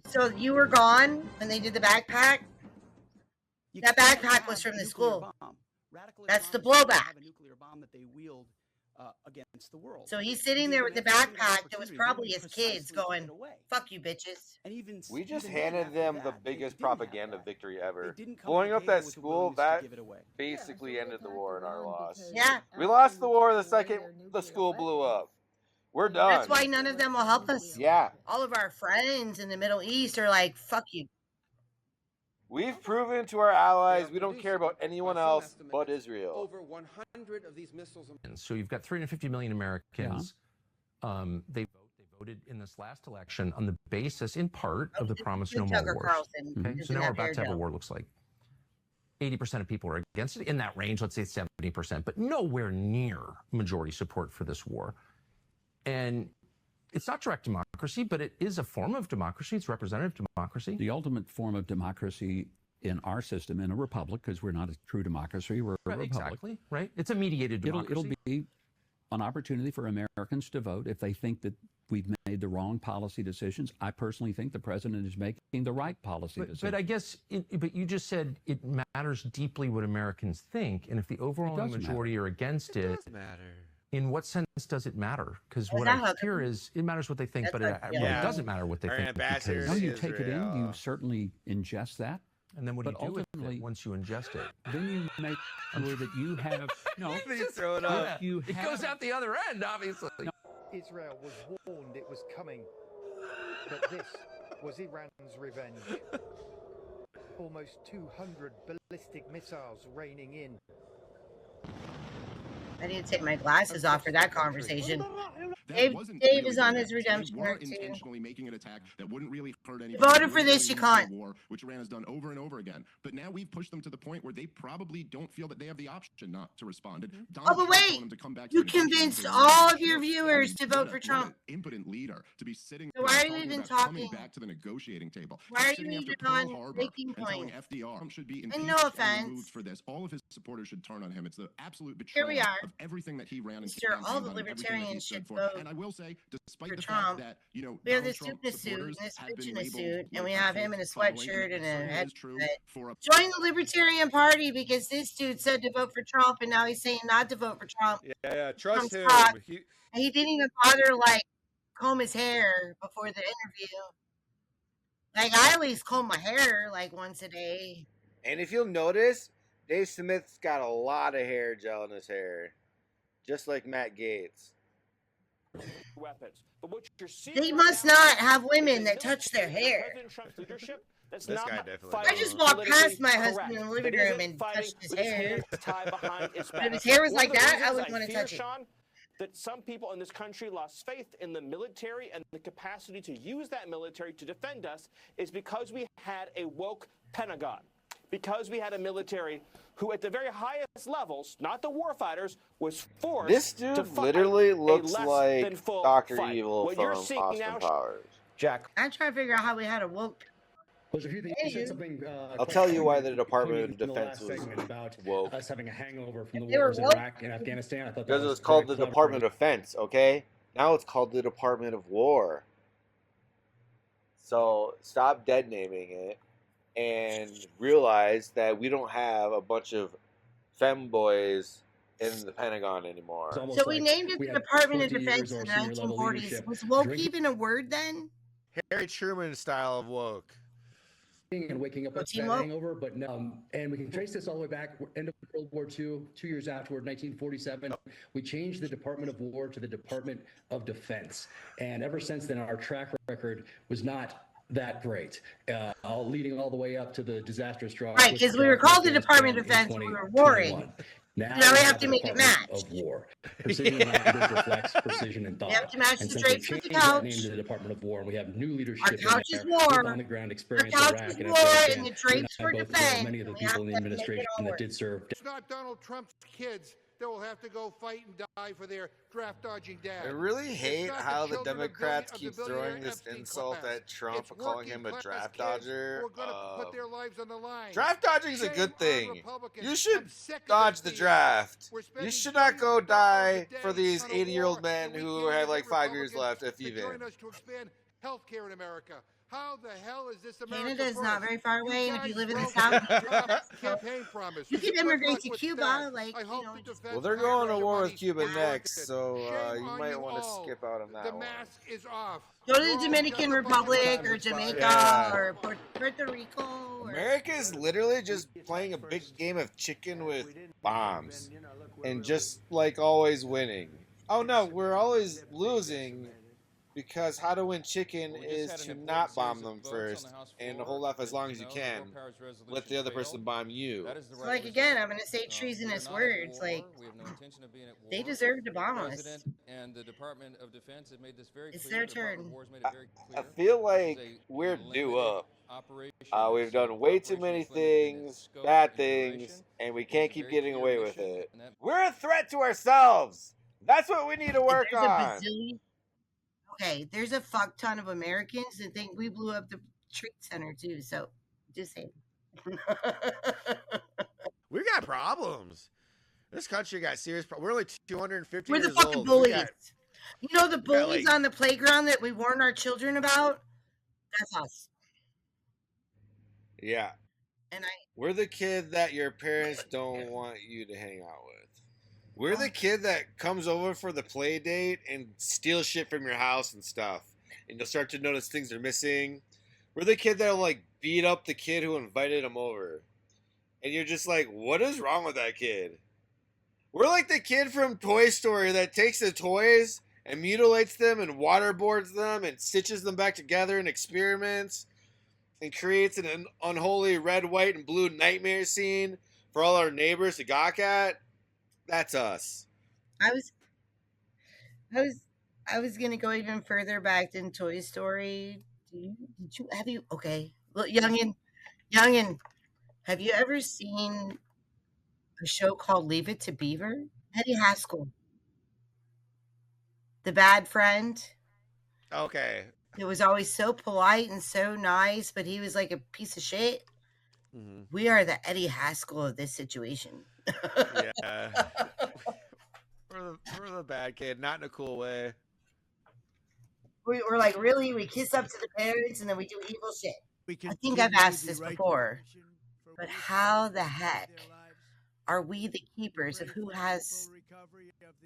So you were gone when they did the backpack? That backpack was from the school. That's the blowback. A nuclear bomb that they wield against the world. So he's sitting there with the backpack that was probably his kids going, fuck you bitches. We just handed them the biggest propaganda victory ever. Blowing up that school, that basically ended the war in our loss. Yeah. We lost the war the second the school blew up. We're done. That's why none of them will help us. Yeah. All of our friends in the Middle East are like, fuck you. We've proven to our allies we don't care about anyone else but Israel. Over 100 of these missiles. So you've got 350 million Americans. They voted in this last election on the basis, in part, of the promise no more wars. Okay? So now we're about to have a war, looks like. 80% of people are against it. In that range, let's say 70%, but nowhere near majority support for this war. And it's not direct democracy, but it is a form of democracy. It's representative democracy. The ultimate form of democracy in our system, in a republic, because we're not a true democracy, we're a republic. Exactly, right? It's a mediated democracy. It'll be an opportunity for Americans to vote if they think that we've made the wrong policy decisions. I personally think the president is making the right policy decisions. But I guess, but you just said it matters deeply what Americans think, and if the overwhelming majority are against it, does matter. In what sense does it matter? Because what I hear is it matters what they think, but it doesn't matter what they think. No, you take it in, you certainly ingest that. And then what do you do with it once you ingest it? Then you make sure that you have... No, you throw it up. It goes out the other end, obviously. No. Israel was warned it was coming, but this was Iran's revenge. Almost 200 ballistic missiles raining in. I need to take my glasses off for that conversation. Dave is on his redemption were arc too. intentionally making an attack that wouldn't really hurt anyone. Voted for this, you can't. War, which Iran has done over and over again. But now we've pushed them to the point where they probably don't feel that they have the option not to respond. Oh, but wait, you convinced all of your viewers to vote for Trump. Impotent leader to be sitting. So why are you even talking? Back to the negotiating table. Why are you even on making points? FDR should be and no offense for this. All of his supporters should turn on him. It's the absolute betrayal Here we are. of everything that he ran. Sure, all the libertarians should vote. And I will say, despite the Trump, fact that we have this dude in a suit, and this bitch in a suit, and we have him in a sweatshirt and a headset. Join the Libertarian Party because this dude said to vote for Trump, and now he's saying not to vote for Trump. Yeah, trust him. He didn't even bother like comb his hair before the interview. Like I at least comb my hair like once a day. And if you'll notice, Dave Smith's got a lot of hair gel in his hair, just like Matt Gaetz. Weapons. But what you're seeing they must not have women that touch their hair. That's this not guy definitely. I just walked past my husband in the living room and touched his hair. But if his hair was like that, I wouldn't want to touch it. That some people in this country lost faith in the military and the capacity to use that military to defend us is because we had a woke Pentagon. Because we had a military who, at the very highest levels, not the warfighters, was forced this dude to fight literally looks a like than full Dr. fight. Evil What from you're seeing Austin now, Powers. Jack. I'm trying to figure out how we had a woke. There's a few things. You said something. I'll tell you why the Department of Defense was about woke. us having a hangover from the They were wars in woke. Iraq and Afghanistan. I thought that Because it was was called the very clever. Department of Defense, okay? Now it's called the Department of War. So stop dead naming it and realize that we don't have a bunch of femboys in the Pentagon anymore. So we named it the Department of Defense in the 1940s. Was woke even a word then? Harry Truman style of woke. And waking up with that hangover, but no. And we can trace this all the way back, end of World War II, 2 years afterward, 1947. We changed the Department of War to the Department of Defense. And ever since then, our track record was not that great, leading all the way up to the disastrous draw. Right, because we were called the Department of Defense when we were warring. Now we have to make it match. Of war. Precision reflects precision and thought. We have to match and the since drapes we with the changed that couch. name to the Department of War, and we have new leadership Our couch in is there, war. with on-the-ground Our experience couch in Iraq is and war, Afghanistan. and the drapes You were and I both defense. know many of the We people have in the to make it administration all that work. did serve. It's not Donald Trump's kids that will have to go fight and die for their draft-dodging dad. I really hate It's not how the children of Democrats of keep the throwing billionaire this Epstein insult class. at Trump It's for calling him a working-class draft kids dodger. who are gonna put their lives on the line. Draft dodging is a Shame good on thing. Republicans. You should I'm sick of dodge this the BS. draft. We're You spending should not go billions of die dollars a for day these on a 80-year-old war, men and we who can't have get like 5 years Republicans left, if to even. join us to expand health care in America. How the hell is this America Canada is first? not very far away, and if you guys live in the broke South, Trump's campaign promise. you can Good immigrate luck to with Cuba. that. Like, I you hope know, the just- defense Well, they're going to contractor war money with Cuba is next, worth it. so Shame you on might you want to all. skip out on that The one. mask is off. Go to the You're all Dominican just a bunch of Republic or puppets. Jamaica Yeah. or Puerto Rico. Or... America is literally just playing a big game of chicken with bombs and just like always winning. Oh no, we're always losing because how to win chicken is to not bomb them first and hold off as long as you can. Let the other person bomb you. So, like again, I'm gonna say treasonous words. Like they deserve to bomb us. And the Department of Defense has made this very It's clear. their The Department turn. of War's made it very I clear. feel like This is a we're due limited up. operation. We've done way too many things, bad things, and we can't keep getting away with it. We're a threat to ourselves. That's what we need to work There's a on. bazillion. Okay, there's a fuck ton of Americans that think we blew up the Trade Center too. So, just saying. We got problems. This country got serious problems. We're only 250 We're years the fucking old. bullies. You know the got, bullies like- on the playground that we warn our children about? That's us. Yeah. And We're the kid that your parents don't want you to hang out with. We're the kid that comes over for the play date and steals shit from your house and stuff. And you'll start to notice things are missing. We're the kid that'll like beat up the kid who invited him over. And you're just like, what is wrong with that kid? We're like the kid from Toy Story that takes the toys and mutilates them and waterboards them and stitches them back together and experiments and creates an unholy red, white, and blue nightmare scene for all our neighbors to gawk at. That's us. I was I was gonna go even further back than Toy Story. Okay, look, youngin, have you ever seen a show called Leave It to Beaver? Eddie Haskell, the bad friend. Okay. It was always so polite and so nice, but he was like a piece of shit. Mm-hmm. We are the Eddie Haskell of this situation. Yeah. We're the bad kid, not in a cool way. We're like, really? We kiss up to the parents and then we do evil shit. I think I've asked this before, but how the heck are we the keepers of who has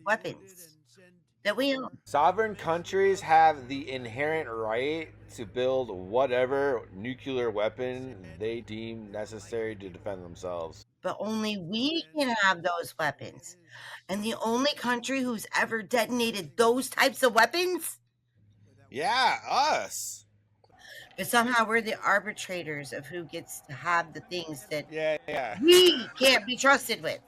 weapons that we own? Sovereign countries have the inherent right to build whatever nuclear weapon they deem necessary to defend themselves. But only we can have those weapons. And the only country who's ever detonated those types of weapons? Yeah, us. But somehow we're the arbitrators of who gets to have the things that we can't be trusted with.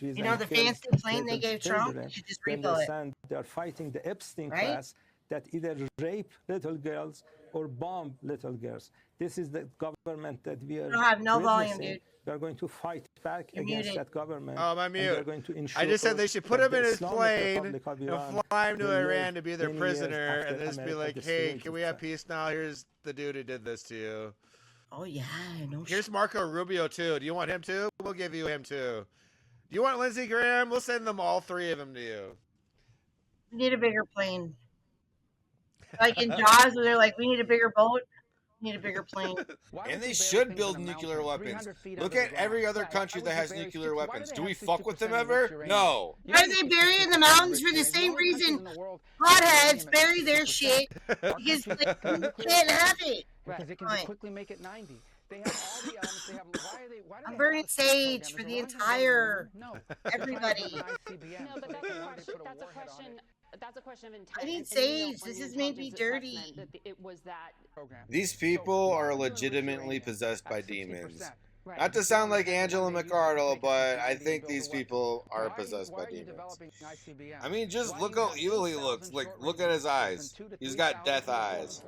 You know the fancy plane they gave Trump? You should just repo it. They are fighting the Epstein Right? class that either rape little girls or bomb little girls. This is the government that we are You don't have no volume, witnessing. dude. We are going to fight back You're against muted. that government. Oh, my and mute. they're going to ensure I just said they should put that him in the his Islamic plane Republic of and Iran fly him to will Iran live to be their many years prisoner after and just be America like, hey, destroys can we have peace now? Here's the dude who did this to you. Oh, yeah. No Here's Marco Rubio, too. Do you want him, too? We'll give you him, too. Do you want Lindsey Graham? We'll send them all three of them to you. We need a bigger plane. Like in Jaws, where they're like, we need a bigger boat. We need a bigger plane. And they should build nuclear weapons. Look at every other country that has nuclear weapons. Do we fuck with them ever? No. Why are they buried in the mountains for the same reason hotheads bury their shit? Because like, you can't have it. Because they can just quickly make it 90. They have all the elements. They have. Why do I'm burning sage for the entire everybody. No, but that's a question. That's a question of intent. I need sage. This has made me dirty. It was that program. These people are legitimately possessed by demons. Not to sound like Angela McArdle, but I think these people are possessed by demons. I mean, just look how evil he looks. Like, look at his eyes. He's got death eyes.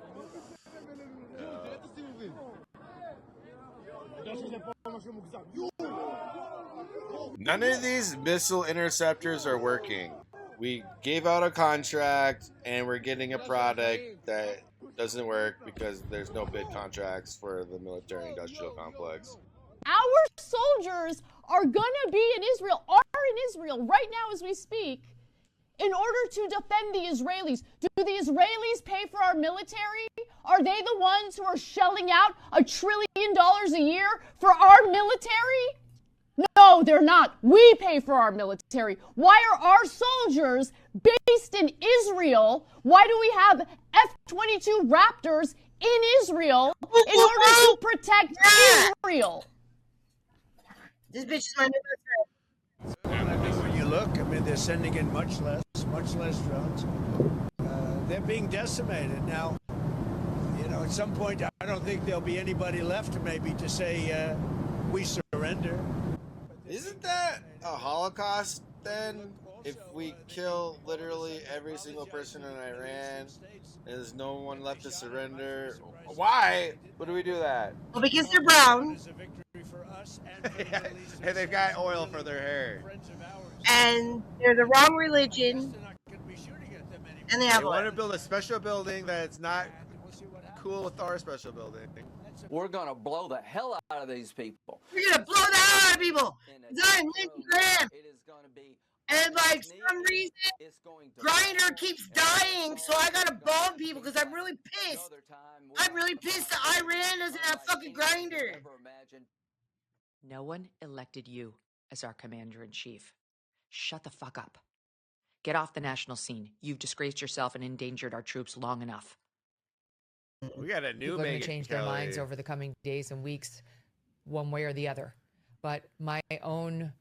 None of these missile interceptors are working. We gave out a contract and we're getting a product that doesn't work because there's no bid contracts for the military industrial complex. Our soldiers are gonna be in Israel, are in Israel right now as we speak, in order to defend the Israelis. Do the Israelis pay for our military? Are they the ones who are shelling out $1 trillion a year for our military? No, they're not. We pay for our military. Why are our soldiers based in Israel? Why do we have F-22 Raptors in Israel in order to protect Israel? This bitch is my new best friend. When you look, I mean, they're sending in much less drones. They're being decimated now. You know, at some point, I don't think there'll be anybody left maybe to say we surrender. Isn't that a Holocaust then? If we kill literally every single person in Iran, there's no one left to surrender. Why would we do that? Well, because they're brown. Hey, they've got oil for their hair. And they're the wrong religion. And they have They want to build a special building that's not cool with our special building. We're going to blow the hell out of these people. We're going to blow the hell out of people. I'm Lindsey Graham. And like some reason, Grindr keeps dying, so I got to bomb people because I'm really pissed. I'm really pissed that Iran doesn't have fucking Grindr. No one elected you as our commander-in-chief. Shut the fuck up. Get off the national scene. You've disgraced yourself and endangered our troops long enough. We got a new People are going to change their minds over the coming days and weeks, one way or the other. But my own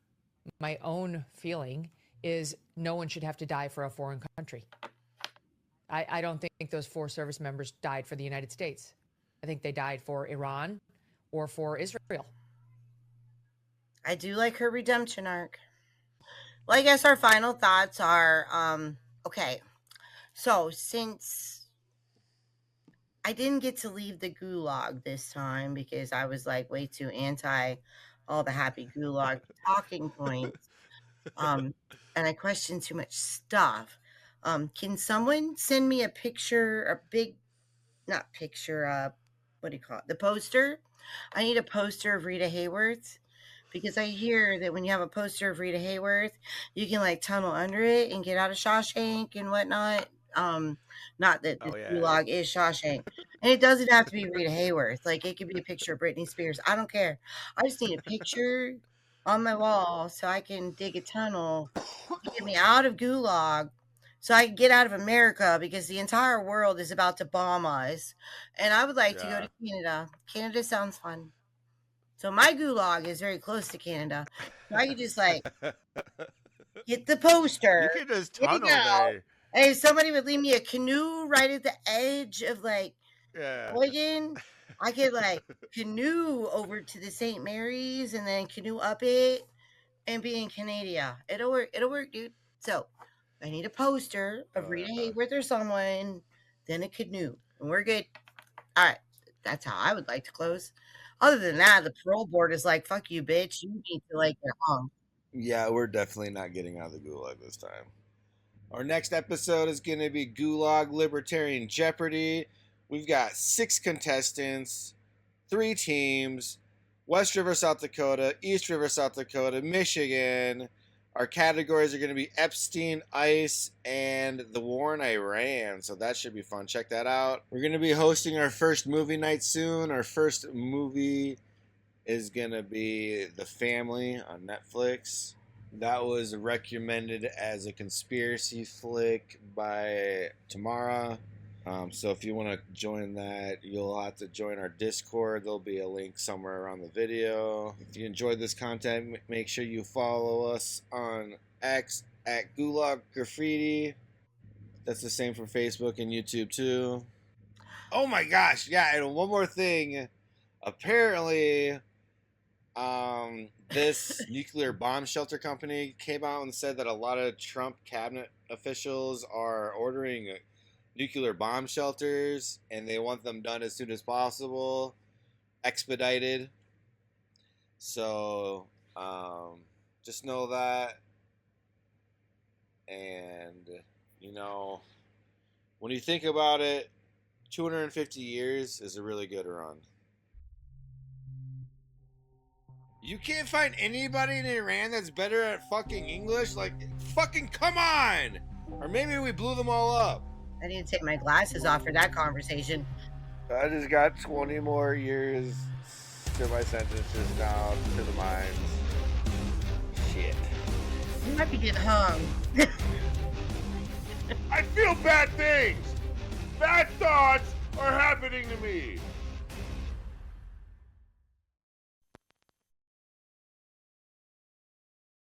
feeling is no one should have to die for a foreign country. I don't think those 4 service members died for the United States. I think they died for Iran or for Israel. I do like her redemption arc. Well, I guess our final thoughts are, okay, So since I didn't get to leave the Gulag this time because I was like way too anti all the happy Gulag talking points, and I questioned too much stuff. Can someone send me a picture, not picture, what do you call it? The poster. I need a poster of Rita Hayworth because I hear that when you have a poster of Rita Hayworth, you can like tunnel under it and get out of Shawshank and whatnot. Not that this Gulag is Shawshank. And it doesn't have to be Rita Hayworth. Like it could be a picture of Britney Spears. I don't care. I just need a picture on my wall so I can dig a tunnel to get me out of Gulag so I can get out of America because the entire world is about to bomb us. And I would like to go to Canada. Canada sounds fun. So my Gulag is very close to Canada. So I could just like get the poster. You could just get it tunnel out, there. and if somebody would leave me a canoe right at the edge of like Oregon, I could like canoe over to the St. Mary's and then canoe up it and be in Canada. It'll work. It'll work, dude. So I need a poster of Rita Hayworth or someone, then a canoe, and we're good. All right. That's how I would like to close. Other than that, the parole board is like, fuck you, bitch. You need to like get home. Yeah, we're definitely not getting out of the Gulag this time. Our next episode is going to be Gulag Libertarian Jeopardy. We've got 6 contestants, 3 teams, West River, South Dakota, East River, South Dakota, Michigan. Our categories are going to be Epstein, ICE, and the war in Iran. So that should be fun. Check that out. We're going to be hosting our first movie night soon. Our first movie is going to be The Family on Netflix. That was recommended as a conspiracy flick by Tamara. So if you want to join that, you'll have to join our Discord. There'll be a link somewhere around the video. If you enjoyed this content, make sure you follow us on X at Gulag Graffiti. That's the same for Facebook and YouTube too. Oh my gosh, yeah, and one more thing. Apparently, this nuclear bomb shelter company came out and said that a lot of Trump cabinet officials are ordering nuclear bomb shelters and they want them done as soon as possible, expedited. So just know that. And you know, when you think about it, 250 years is a really good run. You can't find anybody in Iran that's better at fucking English? Like, fucking come on! Or maybe we blew them all up. I need to take my glasses off for that conversation. I just got 20 more years to my sentences now to the mines. Shit. You might be getting hung. I feel bad things. Bad thoughts are happening to me.